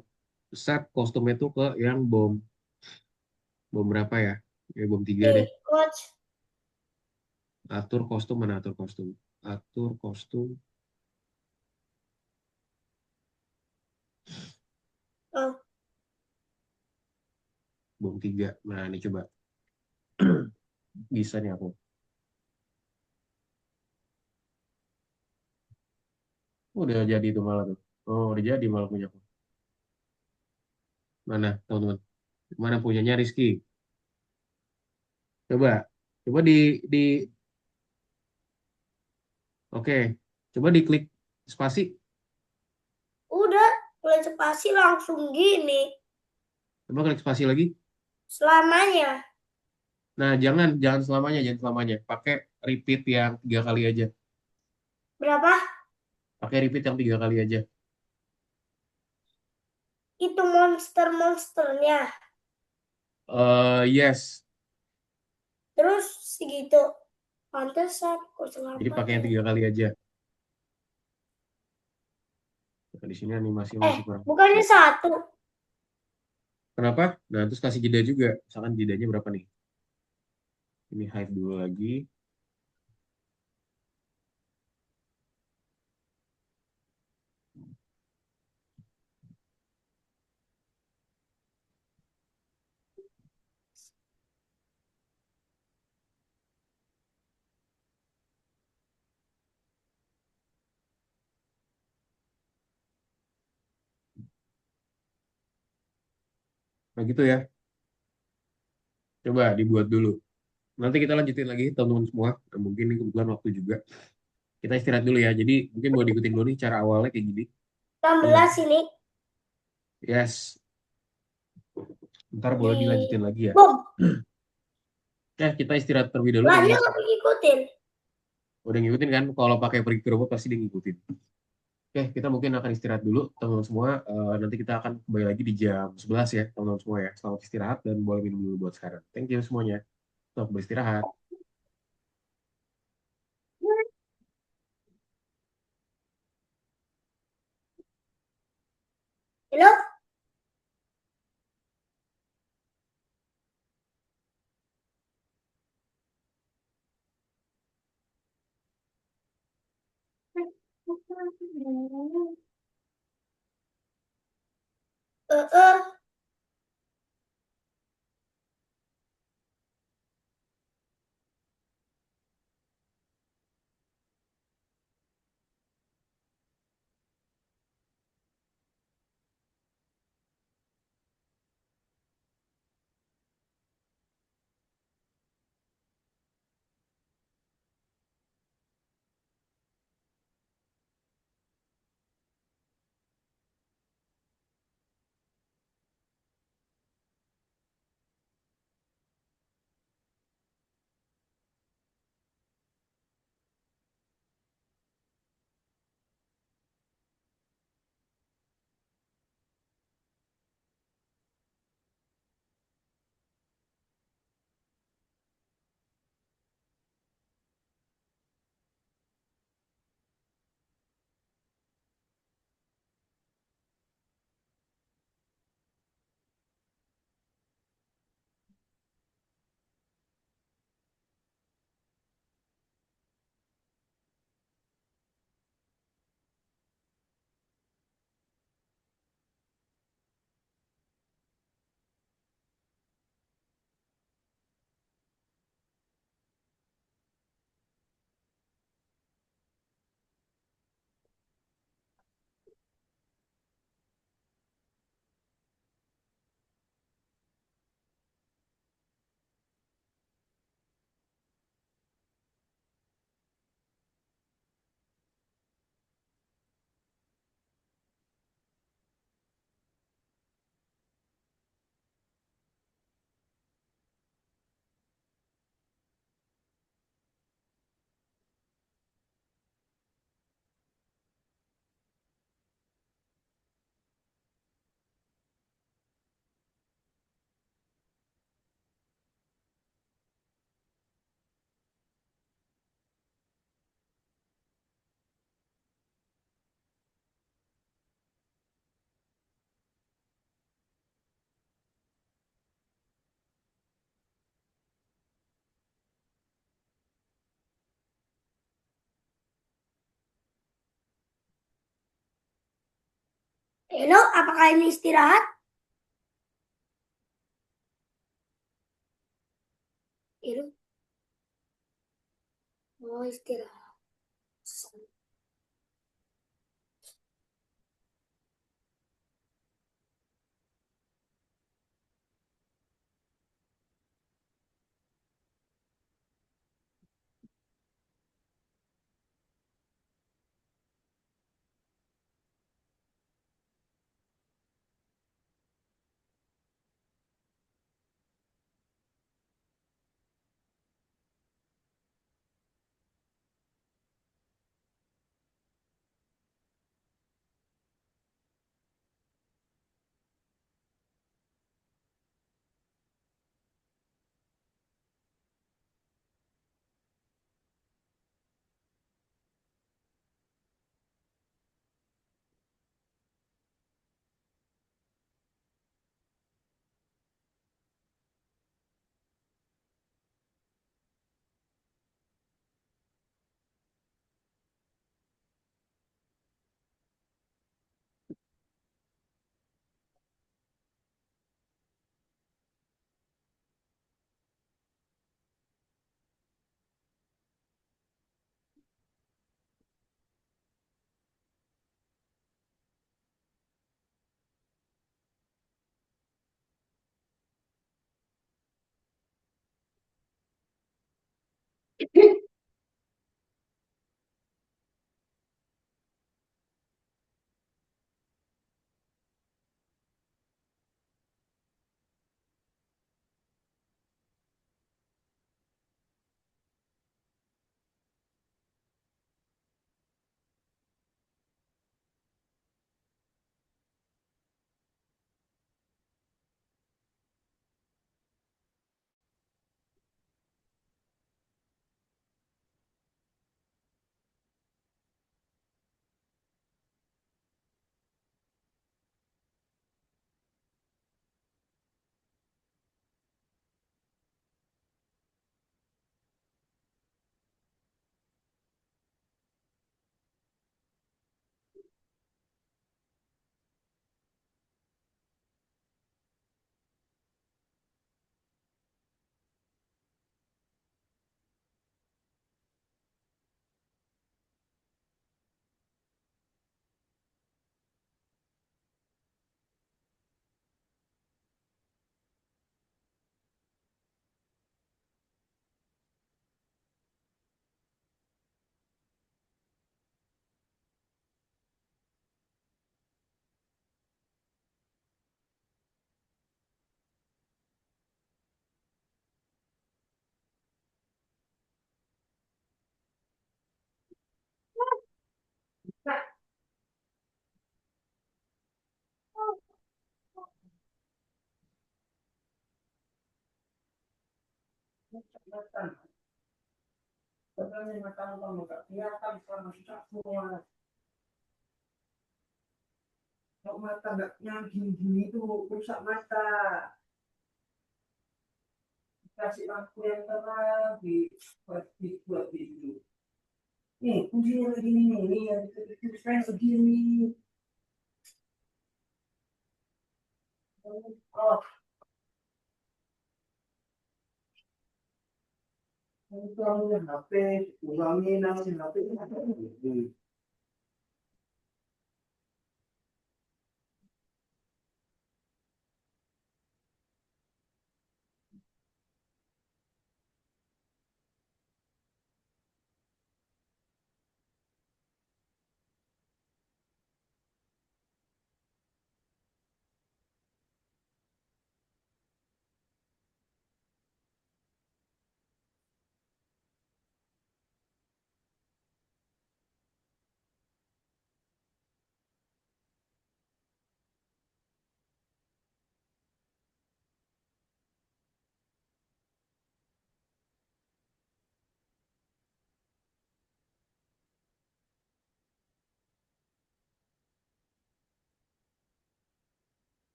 Set kostumnya tuh ke yang bom. Bom berapa ya? Ya bom 3 Nih, deh. coach. Atur kostum mana atur kostum? Atur kostum Oh, bom 3. Nah, ini coba. Bisa nih aku. Udah jadi tuh malah tuh. Oh, udah jadi malah punya aku. Mana, teman-teman? Mana punyanya Rizky? Coba. Coba di oke. Coba diklik spasi. udah. Mulai spasi langsung gini. Coba klik spasi lagi. Selamanya. Nah, jangan selamanya, jangan selamanya. Pakai repeat yang 3 kali aja. Berapa? Pakai repeat yang 3 kali aja. Itu monster-monsternya. Yes. Terus segitu. Pantesan kok Jadi pakai yang selamanya. 3 kali aja. Nah, di sini animasi masih kurang. Bukannya satu. Kenapa? Nah, terus kasih jeda juga. Misalkan jedanya berapa nih? Ini hide dulu lagi. Nah, gitu ya. Coba dibuat dulu. Nanti kita lanjutin lagi, teman-teman semua. Nah, mungkin ini kebetulan waktu juga. Kita istirahat dulu ya. Jadi mungkin mau diikutin dulu nih cara awalnya kayak gini. Ini 16 ini. yes. Ntar boleh Nih. dilanjutin lagi ya. Bom, Kita istirahat terlebih dahulu lah dia teman-teman. nggak ngikutin. Udah ngikutin kan? Kalau pakai pergi ke robot pasti dia ngikutin. Kita mungkin akan istirahat dulu teman-teman semua. Nanti kita akan kembali lagi di jam 11 ya teman-teman semua ya. Selamat istirahat dan boleh minum dulu buat sekarang. Thank you semuanya. Selamat beristirahat. Halo? Eh, eh. Halo, apakah ini istirahat? Halo? Oh, istirahat.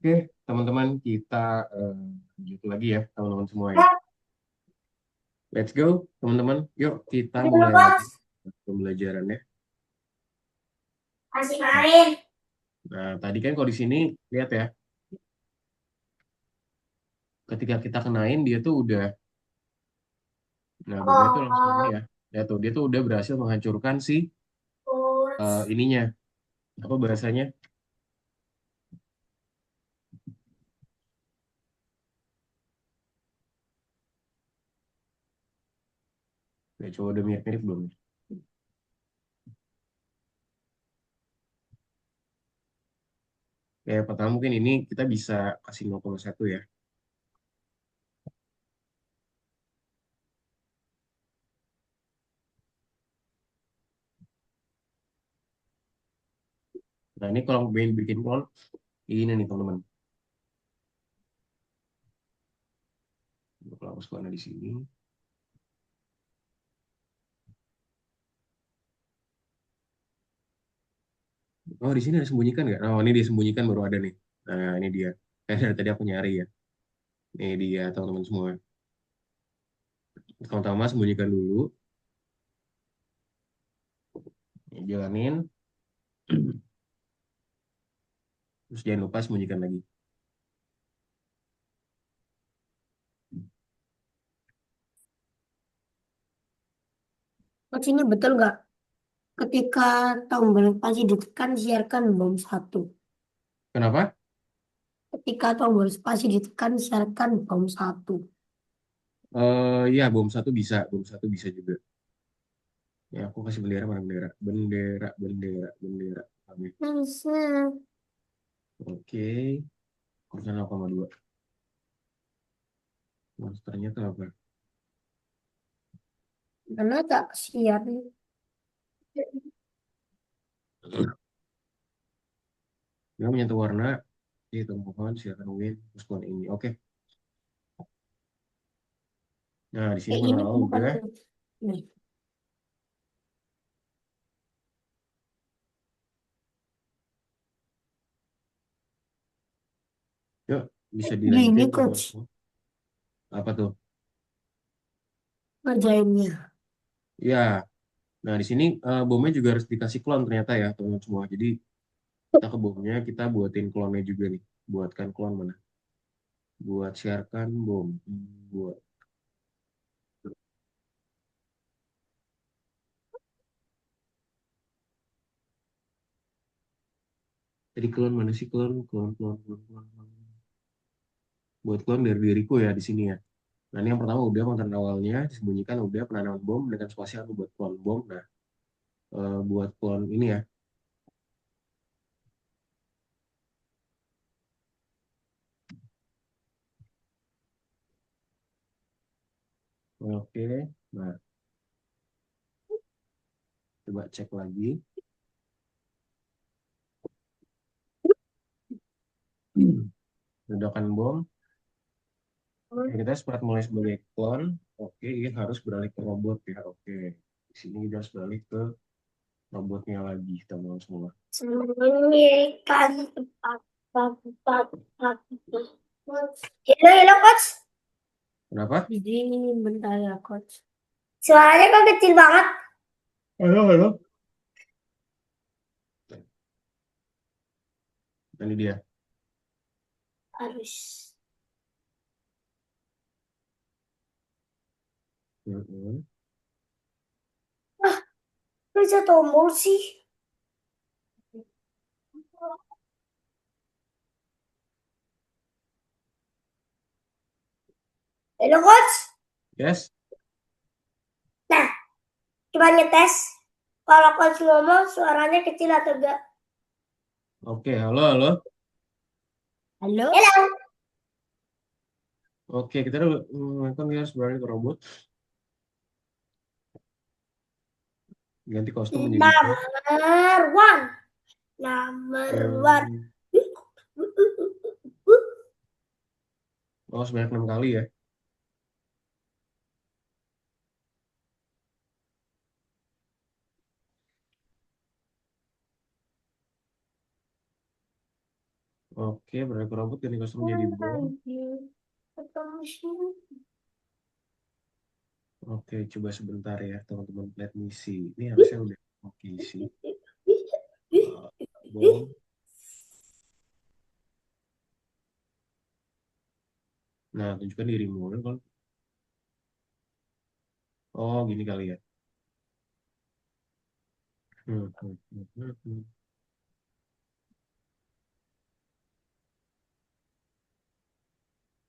Oke, teman-teman kita lanjut lagi ya, teman-teman semua ya. Let's go, teman-teman. Yuk kita Udah, mulai Bos. lagi pembelajarannya. Masih main. Nah, tadi kan kalau di sini lihat ya, ketika kita kenain dia tuh udah, nah bomnya tuh langsung ini Oh, ya, ya tuh dia tuh udah berhasil menghancurkan si Bos. ininya, apa bahasanya? Ya coba udah mirip-mirip belum? Ya pertama mungkin ini kita bisa kasih 0,1 ya. Nah ini kalau bikin clone ini nih teman-teman. Kalau hapus clone di sini. Oh di sini ada sembunyikan nggak? Oh ini disembunyikan baru ada nih. Nah ini dia. Dari tadi aku nyari ya. Ini dia teman-teman semua. Pertama-tama sembunyikan dulu. Ya, jalanin. Terus jangan lupa sembunyikan lagi. Coach, ini betul nggak? Ketika tombol spasi ditekan, siarkan bom satu. Kenapa? Ketika tombol spasi ditekan, siarkan bom satu. Ya bom satu bisa. Bom satu bisa juga. Ya aku kasih bendera mana bendera? Bendera, bendera, bendera. Oke. Bisa. Oke. Kurang 0,2. Monsternya tuh apa? Karena tak siar. Dia menyentuh warna. Itu mohon silakan win. Terus clone ini. Oke. Nah di sini Ini kalau bukan. udah. Nih. Yuk bisa Gini, dilanjutin teman-teman coach. semua. Apa tuh? Ngerjainnya. Ya. Nah di sini bomnya juga harus dikasih clone ternyata ya teman-teman semua. Jadi kita ke bomnya kita buatin clone-nya juga nih. Buatkan clone mana? Buat sharekan bom. Buat. Jadi clone mana sih clone? Clone, clone, clone, clone, clone. Buat clone dari diriku ya di sini ya. Nah ini yang pertama udah konten awalnya disembunyikan udah penanaman bom dengan spasi aku buat clone bom. Nah buat clone ini ya. Oke, nah coba cek lagi. Ledakan bom. Ya, kita sempat mulai sebagai klon. Oke, ini harus beralih ke robot ya. Oke, di sini kita harus beralih ke robotnya lagi, teman-teman semua. Sembunyikan tempat. Halo, coach. Kenapa? Jadi bentar ya coach. Suaranya kok kecil banget. Halo, halo. Ini dia. Harus. Mhm. Bisa tombol sih. Halo, coach. Yes. Nah, coba ngetes. Kalau coach ngomong suaranya kecil atau enggak? Oke, halo, halo. Halo? Halo. Oke, kita kan kita harus beralih ke robot. Ganti kostum menjadi bot. Number one. Number one. Oh, sebanyak 6 kali ya. Oke, beralih ke robot, ganti kostum menjadi bom. Oke, coba sebentar ya, teman-teman. Let me see. Ini harusnya udah oke sih. Bom. Nah, tunjukkan dirimu. Kan? Oh, gini kali ya.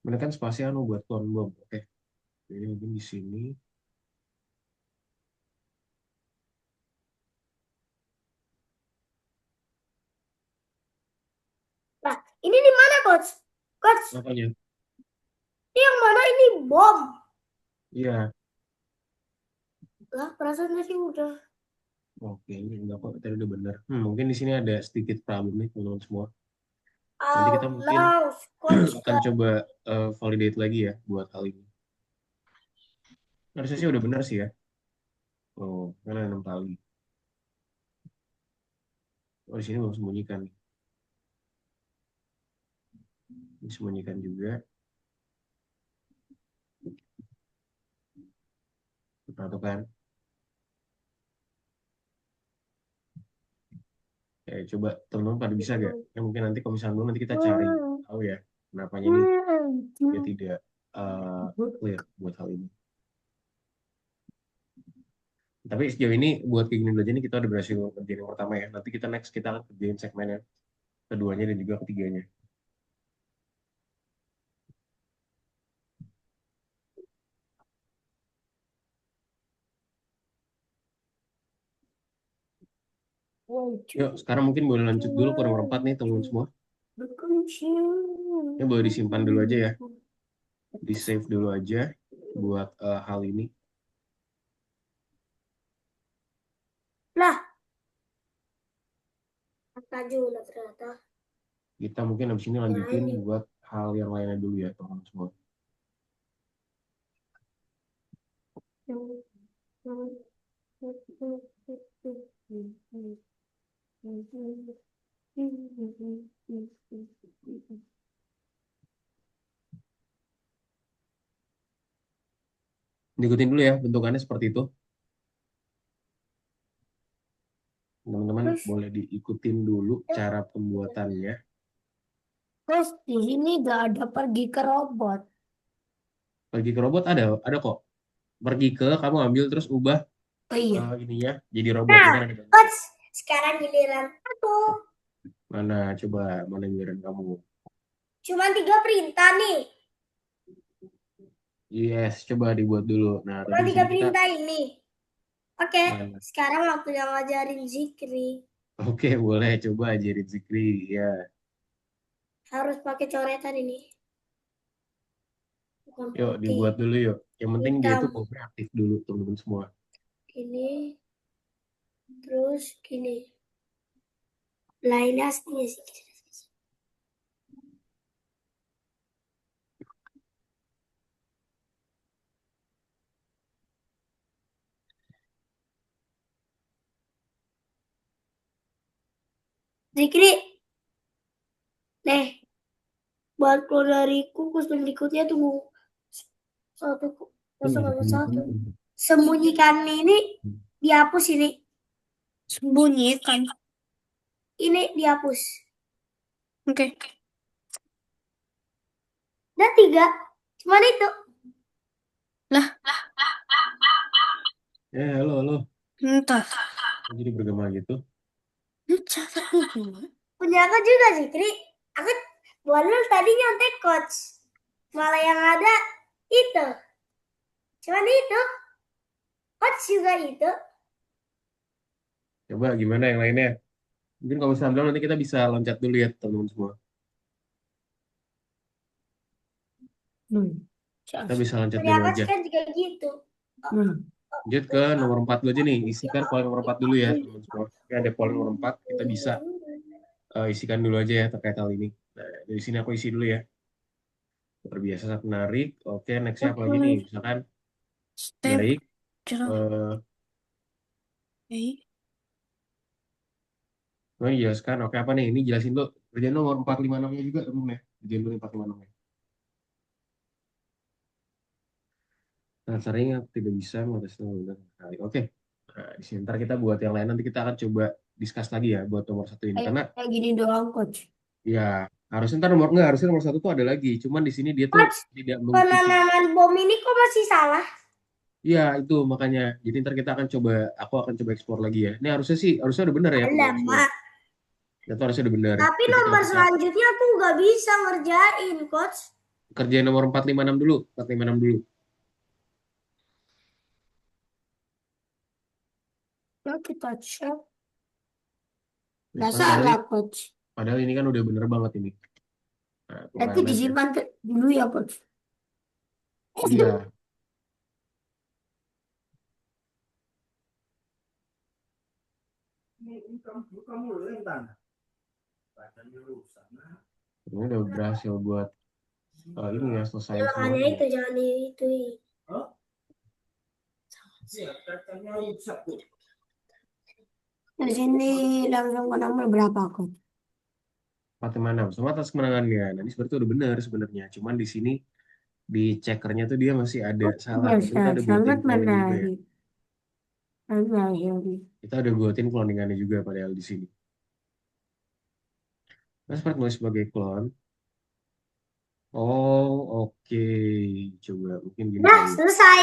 Menekan spasi anu buat clone bom. Oke. Jadi mungkin di sini. Nah, ini di mana, coach? Coach, Apanya? ini yang mana ini bom? Iya. Lah, perasaan tadi udah. Oke, ini enggak kok. Tadi udah benar. Mungkin di sini ada sedikit problem nih, teman-teman semua. Nanti kita Oh, mungkin no, coach. akan coba validate lagi ya buat hal ini. Harusnya sih udah benar sih ya. Oh, kan ada 6 kali. Oh, di sini mau sembunyikan. Disembunyikan juga. Atau kan? Coba teman-teman pada bisa gak? Ya, mungkin nanti kalau misalnya nanti kita cari tahu ya kenapanya ini dia tidak clear buat hal ini. Tapi sejauh ini buat kayak gini dulu aja nih kita udah berhasil kerjain yang pertama ya. Nanti kita next kita akan kerjain segmen yang keduanya dan juga ketiganya. Yuk, sekarang mungkin boleh lanjut dulu ke nomor 4 nih teman-teman semua. Ya boleh disimpan dulu aja ya. Di save dulu aja buat hal ini. Lah. Maju lah ternyata. Kita mungkin habis ini lanjutin buat hal yang lainnya dulu ya teman-teman semua. Diikutin dulu ya bentukannya seperti itu. Teman-teman boleh diikutin dulu cara pembuatannya. Terus di sini gak ada pergi ke robot. Pergi ke robot ada kok. Pergi ke kamu ambil terus ubah Oh iya. ininya jadi robot. Nah, Kan ada. coach, sekarang giliran aku. Mana coba mana giliran kamu? Cuma 3 perintah nih. Yes, coba dibuat dulu. Nah, Cuma tadi 3 perintah ini. Oke, Mana? sekarang waktu yang ngajarin Zikri. Oke, boleh coba ajarin Zikri ya. Harus pakai coretan ini. Bukan Yuk putih. dibuat dulu yuk. Yang penting dia tuh hitam. mobnya aktif dulu teman-teman semua. Gini, terus gini. Lainnya aslinya sih. Zikri, nih, buat keluar dari kukus berikutnya tunggu satu satu. Sembunyikan ini dihapus ini. Sembunyikan. Ini dihapus. Oke. Dan 3. Cuman itu. Halo. Entah. Jadi bergema gitu. Punya aku juga Zikri. Aku Bonul tadi nyontek coach. Malah yang ada itu. Cuman itu. Coach juga itu. Coba gimana yang lainnya? Mungkin kalau misalnya nanti kita bisa loncat dulu ya teman-teman semua. Kita bisa loncat Punya dulu coach aja. kan juga gitu. Lanjut ke nomor 4 dulu aja nih. Isikan polling nomor 4 dulu ya teman-teman semua. Oke, ada polling nomor 4. Kita bisa isikan dulu aja ya terkait hal ini. Nah, dari sini aku isi dulu ya. Luar biasa sangat menarik. Oke, nextnya apa lagi nih? Misalkan Step. baik. Mau dijelaskan. Oke, apa nih? Ini jelasin dulu. Kerjaan nomor 456-nya juga teman ya. Kerjaan dulu 456-nya. Nah, sering aku tidak bisa mengatasi benar sekali. Oke. Nah, di sini ntar kita buat yang lain nanti kita akan coba discuss lagi ya buat nomor 1 ini. Karena Kayak gini doang, coach. ya harusnya harusnya nomor 1 tuh ada lagi. Cuman di sini dia tuh Coach, tidak mengikuti. penanaman bom ini kok masih salah? Iya itu makanya. Jadi ntar kita akan coba, aku akan coba explore lagi ya. Ini harusnya udah benar ya. Alamak. Itu harusnya udah benar. Tapi Jadi nomor kalau kita selanjutnya aku nggak bisa ngerjain, coach. kerjain nomor 456 dulu. 456 dulu. Ya, kita cek. Nah, Nggak salah, coach. Padahal ini kan udah bener banget ini. Nah, Nanti disimpan dulu ya, coach. Iya. Ini udah berhasil buat ini ya selesai Makanya semuanya. itu jangan itu. Di sini langsung ke nomor berapa, coach? 456 sama atas kemenangannya. Nah, ini sebenarnya udah benar sebenarnya. Cuman di sini di checkernya tuh dia masih ada salah. Ya, Tapi kita udah buatin sangat cloning juga ya. menarik. Kita udah buatin cloningannya juga padahal di sini. Nah, seperti nulis sebagai clone. Oh, oke. Coba mungkin gini Nah, kali. selesai.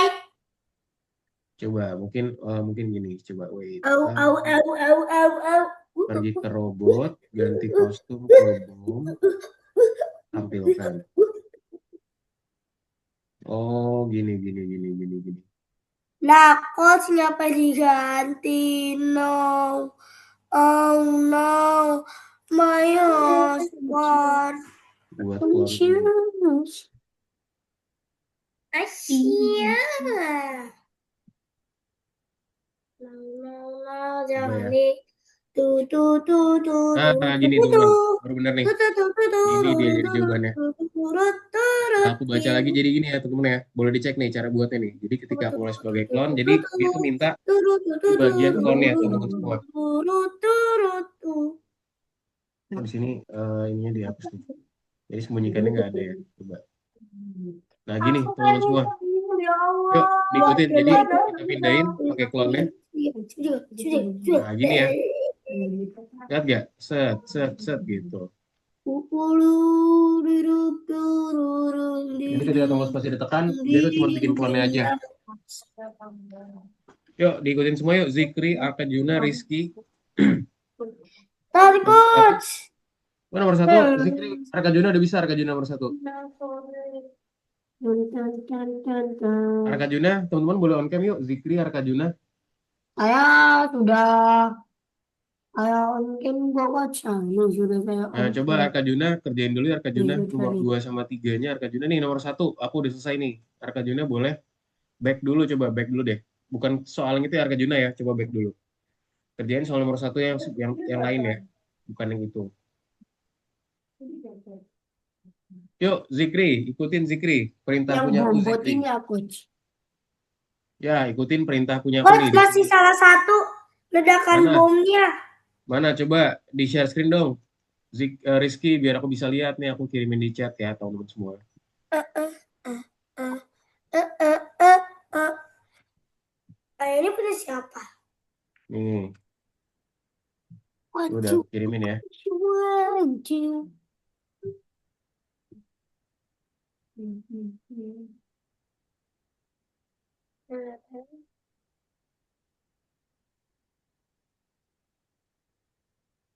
Coba mungkin gini. Coba wait. Au. Pergi ke robot, ganti kostum ke bom, tampilkan. Oh, gini. Nah, coach ngapa diganti? No. Oh no. My husband. Buat clone. Asyik. No, jangan nih. Tuh. Gini teman-teman, baru bener nih. Ini dia jadi jawabannya. Aku baca lagi jadi gini ya teman-teman ya. Boleh dicek nih cara buatnya nih. Jadi ketika aku mulai sebagai clone, jadi dia tuh minta di bagian clone-nya teman-teman semua. Nah, di sini ininya dihapus nih. Jadi sembunyikannya nggak ada ya. Coba. Nah gini teman-teman semua. Yuk diikutin. Jadi kita pindahin pakai clone-nya. Nah gini ya. Lihat gak? Set gitu. Jadi ketika tombol spasi ditekan, dia tuh cuma bikin clone-nya aja. Yuk diikutin semua yuk. Zikri, Arkadjuna, Rizky. Tadi coach. Nomor 1, Zikri, Arkadjuna udah bisa. Arkadjuna nomor 1. Arkadjuna, teman-teman boleh on cam yuk. Zikri, Arkadjuna. Saya sudah on cam kok, coach. Sudah saya Nah, coba Arkadjuna kerjain dulu ya Arkadjuna. Nomor 2 sama 3-nya Arkadjuna nih nomor 1. Aku udah selesai nih. Arkadjuna boleh Back dulu, coba back dulu deh. Bukan soal yang itu ya Arka Juna ya, coba back dulu. Kerjain soal nomor 1 yang lain ya, bukan yang itu. Yuk, Zikri, ikutin Zikri. Perintah Yang punya aku bobot Zikri. ini ya, Coach. Ya, ikutin perintah punya aku Coach, nih di masih sini. salah satu ledakan Mana? bomnya. Mana coba di share screen dong. Rizky, biar aku bisa lihat nih, aku kirimin di chat ya teman-teman semua. Eh, eh, eh, eh, eh, eh, eh, eh. Ini punya siapa? Nih, udah Wajib, aku kirimin ya. wajib.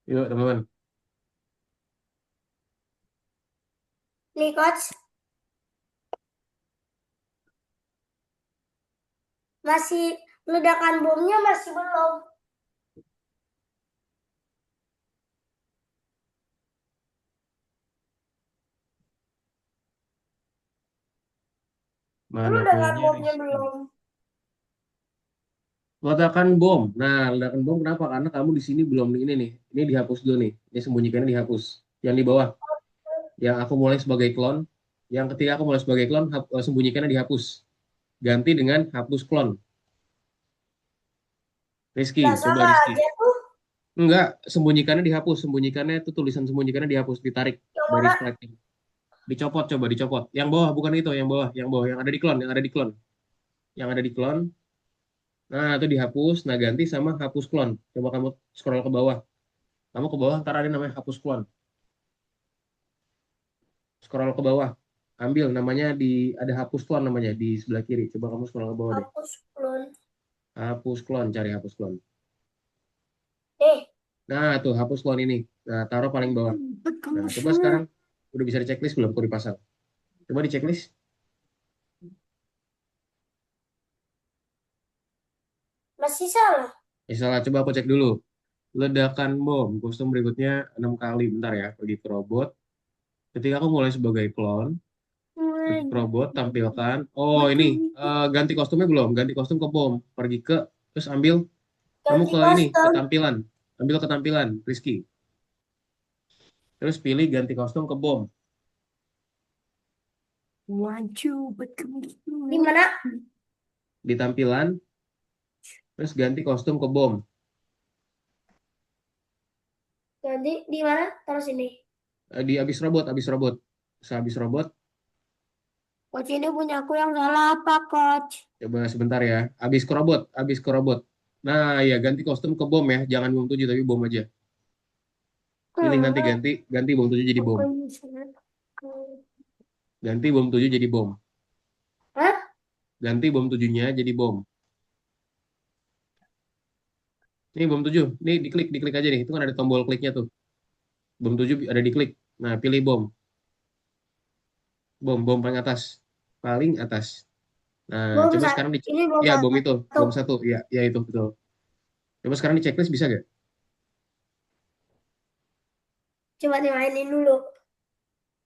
Yuk, teman-teman. Nih, Coach. Masih ledakan bomnya masih belum. Mana Ledakan punya bomnya Rizky? belum. Ledakan bom. Nah, ledakan bom kenapa? Karena kamu di sini belum ini nih. Ini dihapus dulu nih. Ini sembunyikannya dihapus. Yang di bawah. Yang aku mulai sebagai klon. Yang ketika aku mulai sebagai klon, sembunyikannya dihapus. Ganti dengan hapus klon. Rizky, Nah, coba sama Rizky. aja tuh. Enggak, sembunyikannya dihapus. Sembunyikannya itu tulisan sembunyikannya dihapus, ditarik Yang dari mana? slide. Dicopot, coba dicopot. Yang bawah bukan itu, yang bawah, yang bawah, yang ada di klon, yang ada di klon. Yang ada di klon. Nah, itu dihapus. Nah, ganti sama hapus klon. Coba kamu scroll ke bawah. Kamu ke bawah, ntar ada namanya hapus klon. Scroll ke bawah. Ambil namanya ada hapus klon namanya di sebelah kiri. Coba kamu scroll ke bawah deh. Hapus klon. Hapus klon, cari hapus klon. Nah, tuh hapus klon ini. Nah, taruh paling bawah. Nah, coba sekarang udah bisa di checklist belum? Kok dipasang? Coba di checklist. Masih salah. Misalnya, coba aku cek dulu. Ledakan bom, kostum berikutnya 6 kali. Bentar ya, pergi ke robot. Ketika aku mulai sebagai klon, pergi ke robot, tampilkan. Oh, ini. Ganti kostumnya belum? Ganti kostum ke bom. Pergi ke, terus ambil. Kamu Ganti ke ini, kostum. ketampilan. Ambil ketampilan, Rizky. Terus pilih ganti kostum ke bom. Wajib, betul. Di mana? Di tampilan, terus ganti kostum ke bom. Jadi di mana? Taruh sini. Di abis robot, abis robot. Sehabis robot, Coach, ini punya aku yang salah apa, Coach? coba sebentar ya. Abis ke robot, abis ke robot. Nah, ya ganti kostum ke bom ya. Jangan bom 7 tapi bom aja. Pilih nanti ganti bom 7 jadi bom. Ganti bom 7 jadi bom. Hah? Ganti bom 7-nya jadi bom. Ini bom 7. Ini diklik aja nih. Itu kan ada tombol kliknya tuh. Bom 7 ada diklik. Nah, pilih bom. Bom paling atas. Paling atas. Nah, Bom coba satu. sekarang Ini bom ya satu. bom itu, bom 1. Ya, ya itu betul. Coba sekarang di checklist bisa gak? Coba dimainin dulu.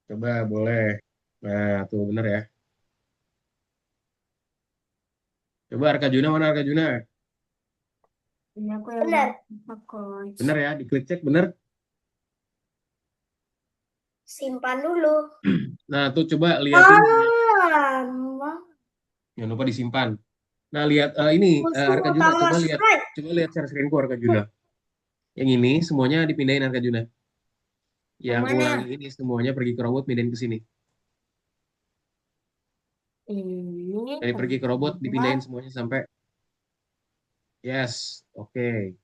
Coba boleh. Nah, tuh bener ya. Coba Arkajuna mana Arkajuna? Ini aku yang Benar. apa, Coach? Bener ya, diklik cek bener. Simpan dulu. Nah, tuh coba liatin. Lama. Jangan lupa disimpan. Nah, lihat ini Musuh Arkajuna utama strike. coba lihat share screenku Arkajuna. Yang ini semuanya dipindahin Arkajuna. Yang Yang mana? ulangi ini semuanya pergi ke robot, pindahin ke sini. Ini Dari pergi ke robot dipindahin semuanya sampai yes, oke.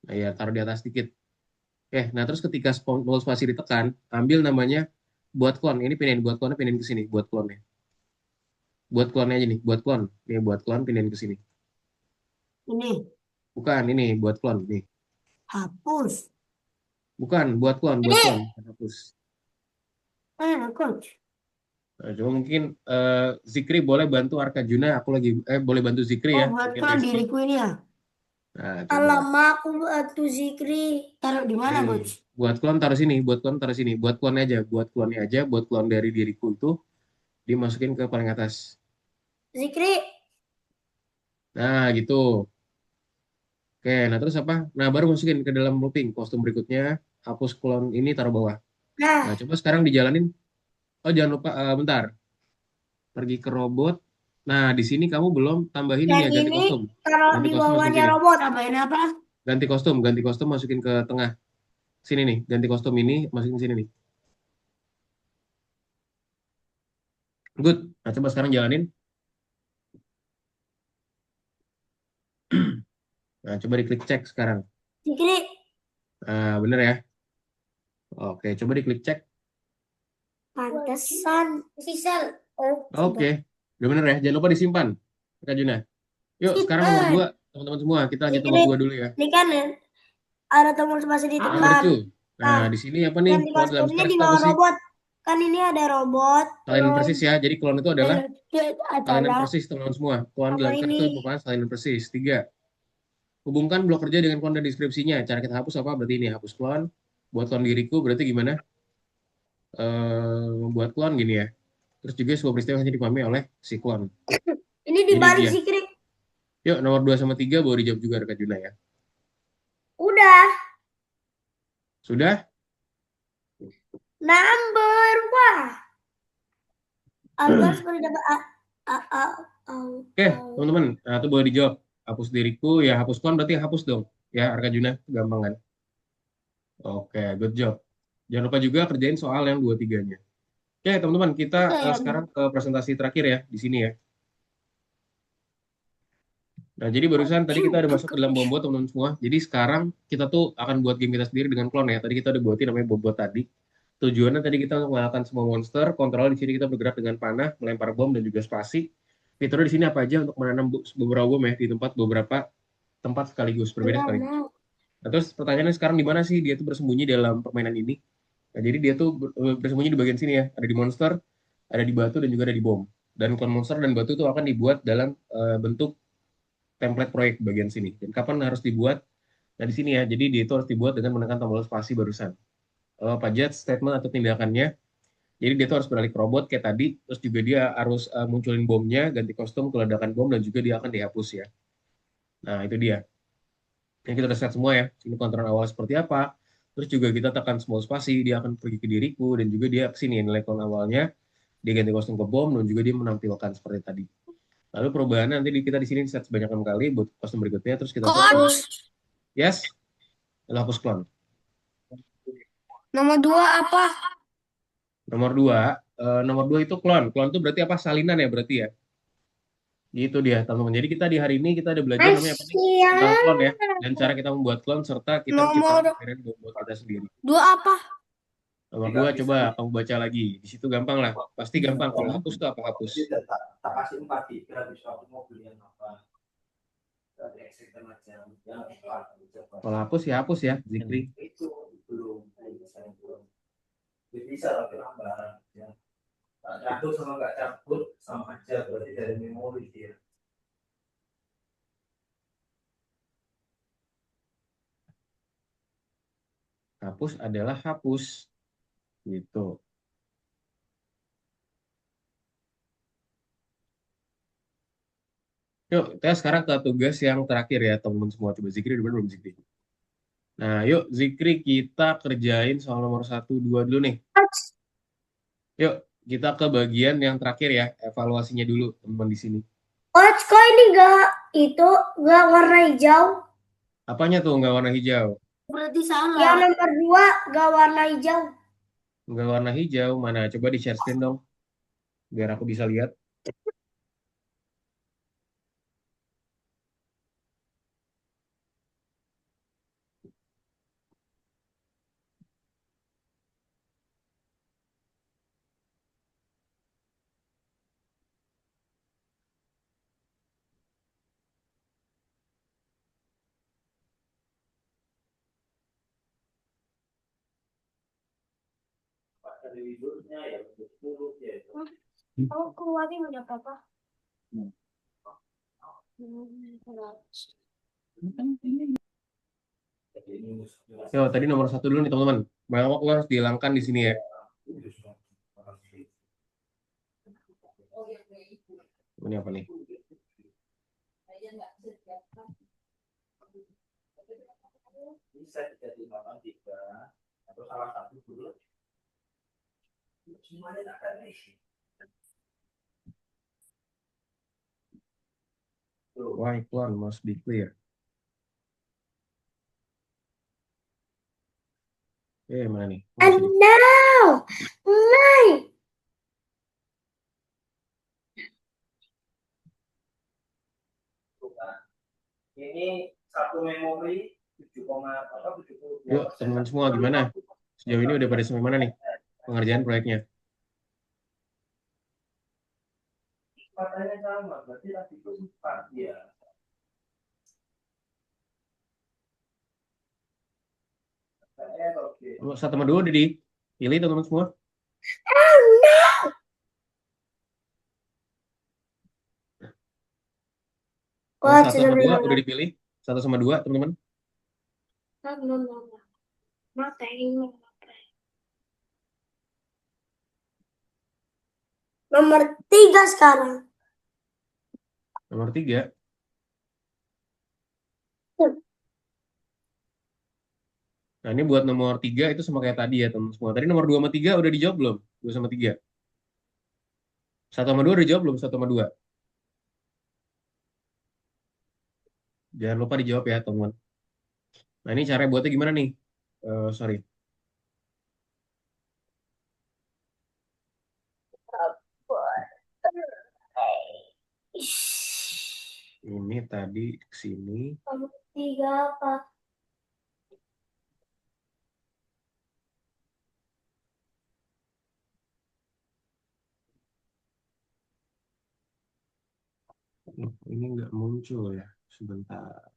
Nah, ya taruh di atas dikit. Nah terus ketika tombol spasi ditekan, ambil namanya buat klon. Ini pindahin buat klonnya, pindahin ke sini, buat klonnya. Buat klonnya aja nih, buat klon. Nih buat klon pindahin ke sini. Ini Bukan, ini buat klon nih. hapus. Bukan, buat klon, buat klon. Hapus. Coach. Nah, cuma mungkin Zikri boleh bantu Arkajuna, aku lagi boleh bantu Zikri ya. Oh, buat Mungkin klon Rizky. diriku ini ya. Nah, coba. Alamak, aku bantu Zikri. Taruh di mana, Nih, Coach? buat klon taruh sini, buat klon taruh sini, buat klonnya aja, buat klonnya aja, buat klon dari diriku itu dimasukin ke paling atas. Zikri, Nah, gitu. Oke, nah terus apa? Nah, baru masukin ke dalam looping. Kostum berikutnya, hapus klon ini taruh bawah. Nah, Nah, coba sekarang dijalanin. Oh, jangan lupa, bentar. Pergi ke robot. Nah, di sini kamu belum tambahin ini yang ya, ganti ini kostum. taruh Ganti di kostum masukin bawahnya sini. robot. Tambahin apa? Ganti kostum masukin ke tengah. Sini nih, ganti kostum ini masukin sini nih. Good. Nah, coba sekarang jalanin. Nah, coba diklik cek sekarang. Zikri, Nah, bener ya. Oke, coba diklik cek. pantesan. Sisal. Oh, Oke, udah bener ya. Jangan lupa disimpan, Kak Juna. Yuk, sekarang nomor 2, teman-teman semua. Kita lanjut nomor Zikri, 2 dulu ya. ini kan ada tombol spasi Nomor ditekan. 2. Nah, Nah, di sini apa nih? ganti Kalau dalam kostumnya Star di apa bawah sih? robot. Kan ini ada robot, Salinan klon, persis ya. Jadi klon itu adalah salinan adalah persis, teman-teman semua. Klon sama dalam Star ini. itu merupakan salinan persis. 3. Hubungkan blok kerja dengan klon dan deskripsinya. Cara kita hapus apa? Berarti ini hapus klon. Buat klon diriku berarti gimana? Membuat klon gini ya. Terus juga sebuah peristiwa hanya dipahami oleh si klon. Ini Jadi dibalik dia. Zikri. Yuk, nomor 2 sama 3 baru dijawab juga Kak Juna ya. Udah. Sudah? Number wah. Harus seperti dapat Oke, teman-teman. Nah, itu boleh dijawab. Hapus diriku, ya hapus klon berarti hapus dong. Ya, Arka Juna. Gampang kan? Oke, good job. Jangan lupa juga kerjain soal yang 2-3-nya. Oke, teman-teman. Kita sekarang ke presentasi terakhir ya, di sini ya. Nah, jadi barusan tadi kita udah masuk ke dalam bom-bot, teman-teman semua. Jadi sekarang kita tuh akan buat game kita sendiri dengan klon ya. Tadi kita udah buatin namanya bom-bot tadi. Tujuannya tadi kita untuk mengalahkan semua monster. Kontrol di sini kita bergerak dengan panah, melempar bom dan juga spasi. Fiturnya di sini apa aja untuk menanam beberapa bom ya di beberapa tempat sekaligus, berbeda sekaligus. Nah, terus pertanyaannya sekarang di mana sih dia tuh bersembunyi dalam permainan ini? Nah, jadi dia tuh bersembunyi di bagian sini ya. Ada di monster, ada di batu, dan juga ada di bom. Dan klon monster dan batu itu akan dibuat dalam bentuk template proyek bagian sini. Dan kapan harus dibuat? Nah, di sini ya. Jadi dia itu harus dibuat dengan menekan tombol spasi barusan. Pajat statement atau tindakannya. Jadi dia tuh harus beralih ke robot kayak tadi. Terus juga dia harus munculin bomnya, ganti kostum, keledakan bom, dan juga dia akan dihapus ya. Nah, itu dia. Yang kita udah set semua ya. Ini kontrol awal seperti apa. Terus juga kita tekan small spasi, dia akan pergi ke diriku, dan juga dia kesini nilai klon awalnya. Dia ganti kostum ke bom, dan juga dia menampilkan seperti tadi. Lalu perubahannya nanti kita di sini set sebanyak 6 kali buat kostum berikutnya. Terus kita set yes, lalu hapus klon. Nomor 2 apa? Nomor dua itu klon. Klon itu berarti apa? Salinan ya berarti ya. Gitu dia, teman-teman. Jadi kita di hari ini kita ada belajar namanya apa nih? Tentang klon ya. Dan cara kita membuat klon serta kita menciptakan bom kita sendiri. 2 apa? Nomor 2 coba kamu baca lagi. Di situ gampang lah. Pasti gampang. Kalau hapus tuh apa hapus? Tak kasih 4 giga bisa aku mau beli yang apa? Kalau hapus ya hapus ya, Zikri. Itu belum bisa tapi lambaran ya. Cabut sama nggak cabut sama aja berarti dari memori dia. Hapus adalah hapus. Gitu. Yuk, kita sekarang ke tugas yang terakhir ya, teman-teman semua. Coba Zikri, udah belum Zikri? Nah, yuk Zikri kita kerjain soal nomor 1, 2 dulu nih. Yuk, kita ke bagian yang terakhir ya, evaluasinya dulu, teman-teman di sini. Coach, kok ini nggak warna hijau? Apanya tuh nggak warna hijau? Berarti salah. Yang nomor 2 nggak warna hijau. Nggak warna hijau, mana? Coba di share screen dong, biar aku bisa lihat. Dari hidupnya ya untuk 10 ya. Kamu keluarin nggak apa-apa? Yo, tadi nomor 1 dulu nih teman-teman. Mangkok harus dihilangkan di sini ya. Ini apa nih? Bisa jadi 0,3 atau salah satu dulu. Semuanya tak ada nih. Why clone must be clear. Mana nih? Oh, And sini. now, my Ini satu memori 7,72%. Yuk, teman-teman semua gimana? Sejauh ini udah pada sampai mana nih pengerjaan proyeknya? Katanya sama, berarti tadi itu 4 ya. Oke. 1 sama 2 udah dipilih teman-teman semua? Wah, 1 sudah sama 2 bilang. udah dipilih? 1 sama 2 teman-teman? Nomor 3 sekarang. Nomor 3. Nah, ini buat nomor 3 itu sama kayak tadi ya teman-teman semua. Tadi nomor 2 sama 3 udah dijawab belum? 2 sama 3. 1 sama 2 udah dijawab belum? 1 sama 2. Jangan lupa dijawab ya teman-teman. Nah, ini cara buatnya gimana nih? Sorry. Ini tadi ke sini. Nomor 3 apa? Ini nggak muncul ya. Sebentar.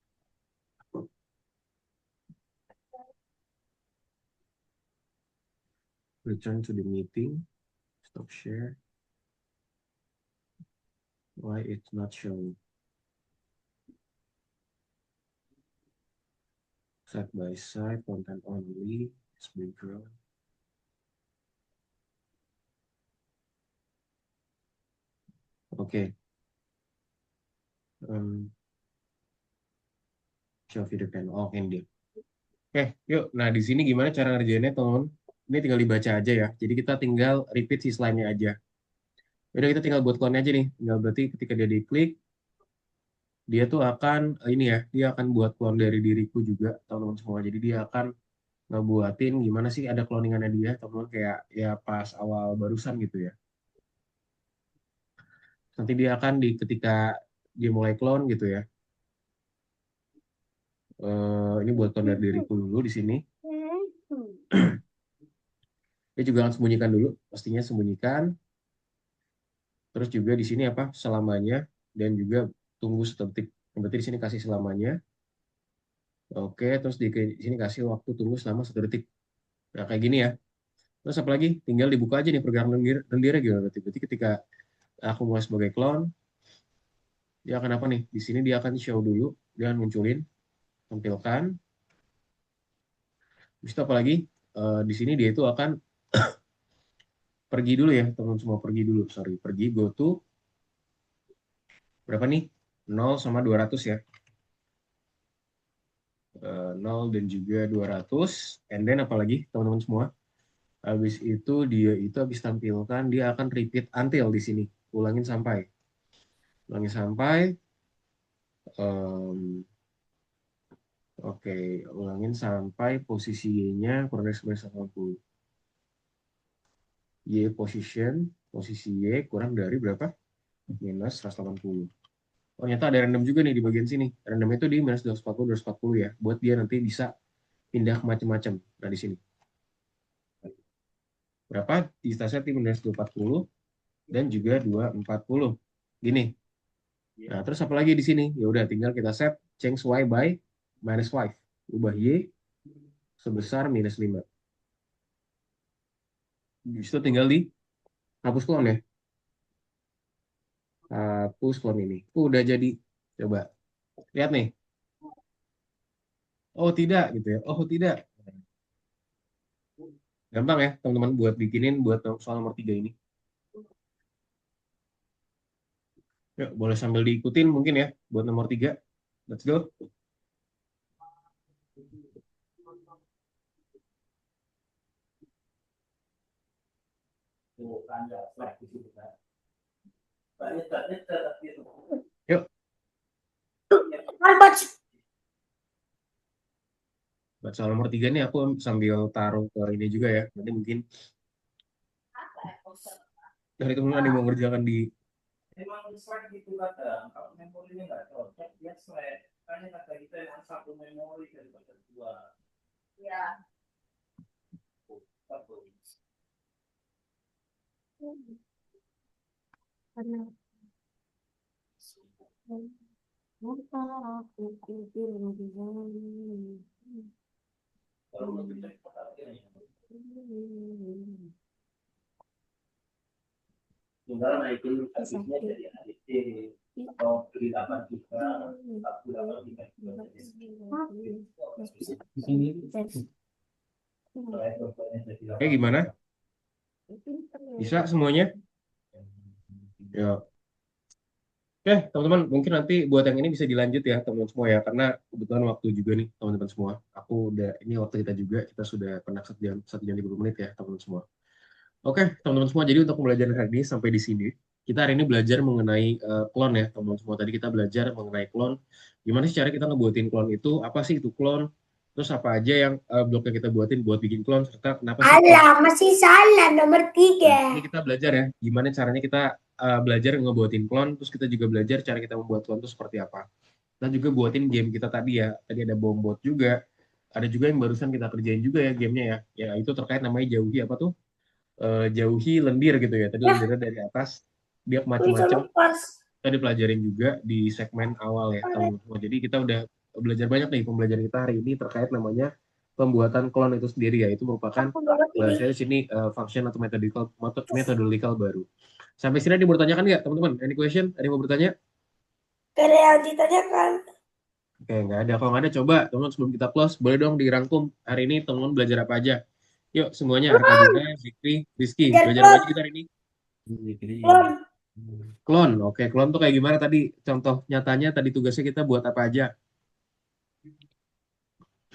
Return to the meeting. Stop share. Why it's not showing? Side by side, content only, it's background. Oke. Show video panel. Oke, ini dia. Oke, yuk. Nah, di sini gimana cara ngerjainnya, teman-teman? Ini tinggal dibaca aja ya. Jadi kita tinggal repeat si slide-nya aja. Udah, kita tinggal buat clone aja nih. Tinggal berarti ketika dia diklik, dia tuh akan ini ya, dia akan buat clone dari diriku juga, teman-teman semua. Jadi dia akan ngebuatin gimana sih ada cloningannya dia, teman-teman, kayak ya pas awal barusan gitu ya. Nanti dia akan ketika dia mulai clone gitu ya. Ini buat clone dari diriku dulu di sini. Dia juga akan sembunyikan dulu, pastinya sembunyikan. Terus juga di sini apa? Selamanya, dan juga tunggu sedetik. Berarti di sini kasih selamanya. Oke, terus di sini kasih waktu tunggu selama 1 detik. Nah, kayak gini ya. Terus apa lagi? Tinggal dibuka aja nih pergerakan lendirnya gitu. Berarti ketika aku mulai sebagai clone, dia akan apa nih? Di sini dia akan show dulu, dia akan munculin, tampilkan. Habis itu apa lagi? Di sini dia itu akan pergi dulu ya, teman-teman semua, pergi dulu. Sorry, pergi, go to berapa nih? 0 sama 200 ya. 0 dan juga 200. And then apalagi teman-teman semua? Habis itu dia itu habis tampilkan, dia akan repeat until di sini. Ulangin sampai. Ulangin sampai. Oke, ulangin sampai posisi Y-nya kurang dari 980. Y position, posisi Y kurang dari berapa? Minus 180. Oh, ternyata ada random juga nih di bagian sini. Random itu di minus 240, 240 ya. Buat dia nanti bisa pindah ke macam-macam. Nah, di sini. Berapa? Di set di minus 240 dan juga 240. Gini. Nah, terus apa lagi di sini? Ya udah, tinggal kita set change Y by minus 5. Ubah Y sebesar minus 5. Habis itu tinggal di hapus clone ya. Hapus clone ini. Udah jadi. Coba. Lihat nih. Oh, tidak gitu ya. Oh, tidak. Gampang ya, teman-teman, buat bikinin buat soal nomor 3 ini. Yuk, boleh sambil diikutin mungkin ya, buat nomor 3. Let's go. Tuh kan ada flag di situ kan. Nyetet tapi itu. Yuk. Albert. Buat soal nomor 3 nih aku sambil taruh ke ini juga ya. Nanti mungkin dari teman-teman ada yang mau ngerjakan di Memang slack gitu kadang, kalau memorinya nggak cocok, dia slack. Makanya kata kita yang satu memori daripada dua. Ya. Bagus. Karena apa aku pikir begini. Kalau lebih cepat artinya. Tinggal naikin servisnya jadi ADT atau beli 8 giga, 48 giga juga. Di sini. Oke, gimana? Bisa semuanya? Ya. Oke, teman-teman, mungkin nanti buat yang ini bisa dilanjut ya, teman-teman semua ya, karena kebetulan waktu juga nih, teman-teman semua. Aku udah, ini waktu kita juga, kita sudah pernah 1 jam 30 menit ya, teman-teman semua. Oke, teman-teman semua, jadi untuk pembelajaran hari ini sampai di sini. Kita hari ini belajar mengenai klon ya, teman-teman semua. Tadi kita belajar mengenai klon. Gimana sih cara kita ngebuatin klon itu? Apa sih itu klon? Terus apa aja yang blok yang kita buatin buat bikin klon? Serta kenapa sih klon? Alah, masih salah nomor Nah, 3. ini kita belajar ya, gimana caranya kita belajar ngebuatin klon, terus kita juga belajar cara kita membuat klon itu seperti apa. Kita juga buatin game kita tadi ya, tadi ada bombot juga, ada juga yang barusan kita kerjain juga ya gamenya ya, ya itu terkait namanya jauhi apa tuh, jauhi lendir gitu ya, tadi lendirnya dari atas, dia Bisa macam-macam, lepas. kita dipelajarin juga di segmen awal ya, teman-teman. Jadi kita udah belajar banyak nih pembelajaran kita hari ini terkait namanya pembuatan klon itu sendiri ya, itu merupakan Aku banget ini. bahasanya di sini function atau metodological baru. Sampai sini ada yang mau bertanya kan nggak, teman-teman? Any question? Ada yang mau bertanya? Gak ada yang ditanyakan. Oke, nggak ada. Kalau nggak ada, coba teman-teman sebelum kita close, boleh dong dirangkum hari ini teman-teman belajar apa aja? Yuk semuanya, Arkadina, Zikri, Rizky, Belajar belajar klon. apa aja kita hari ini? Klon. Klon, oke. Klon tuh kayak gimana tadi? Contoh nyatanya tadi tugasnya kita buat apa aja?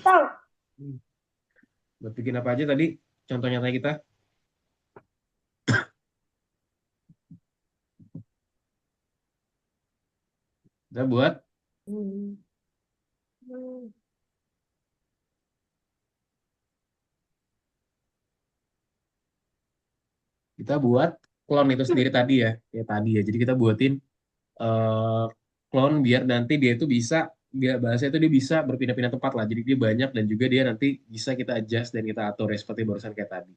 Tahu. Buat bikin apa aja tadi? Contoh nyatanya kita? Kita buat klon itu sendiri tadi ya. Ya tadi ya. Jadi kita buatin klon biar nanti dia itu bisa, biar bahasa itu dia bisa berpindah-pindah tempat lah. Jadi dia banyak dan juga dia nanti bisa kita adjust dan kita atur ya, seperti barusan kayak tadi.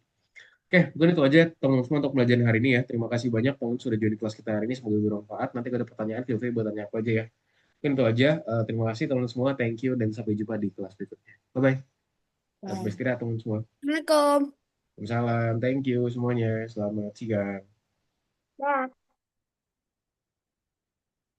Oke, mungkin itu aja teman-teman semua untuk pelajaran hari ini ya. Terima kasih banyak teman-teman sudah join di kelas kita hari ini. Semoga bermanfaat. Nanti kalau ada pertanyaan, feel free buat tanya aku aja ya. Mungkin itu aja. Terima kasih teman-teman semua. Thank you dan sampai jumpa di kelas berikutnya. Bye-bye. Sampai istirahat teman-teman semua. Assalamualaikum. Waalaikumsalam. Thank you semuanya. Selamat siang. Nah.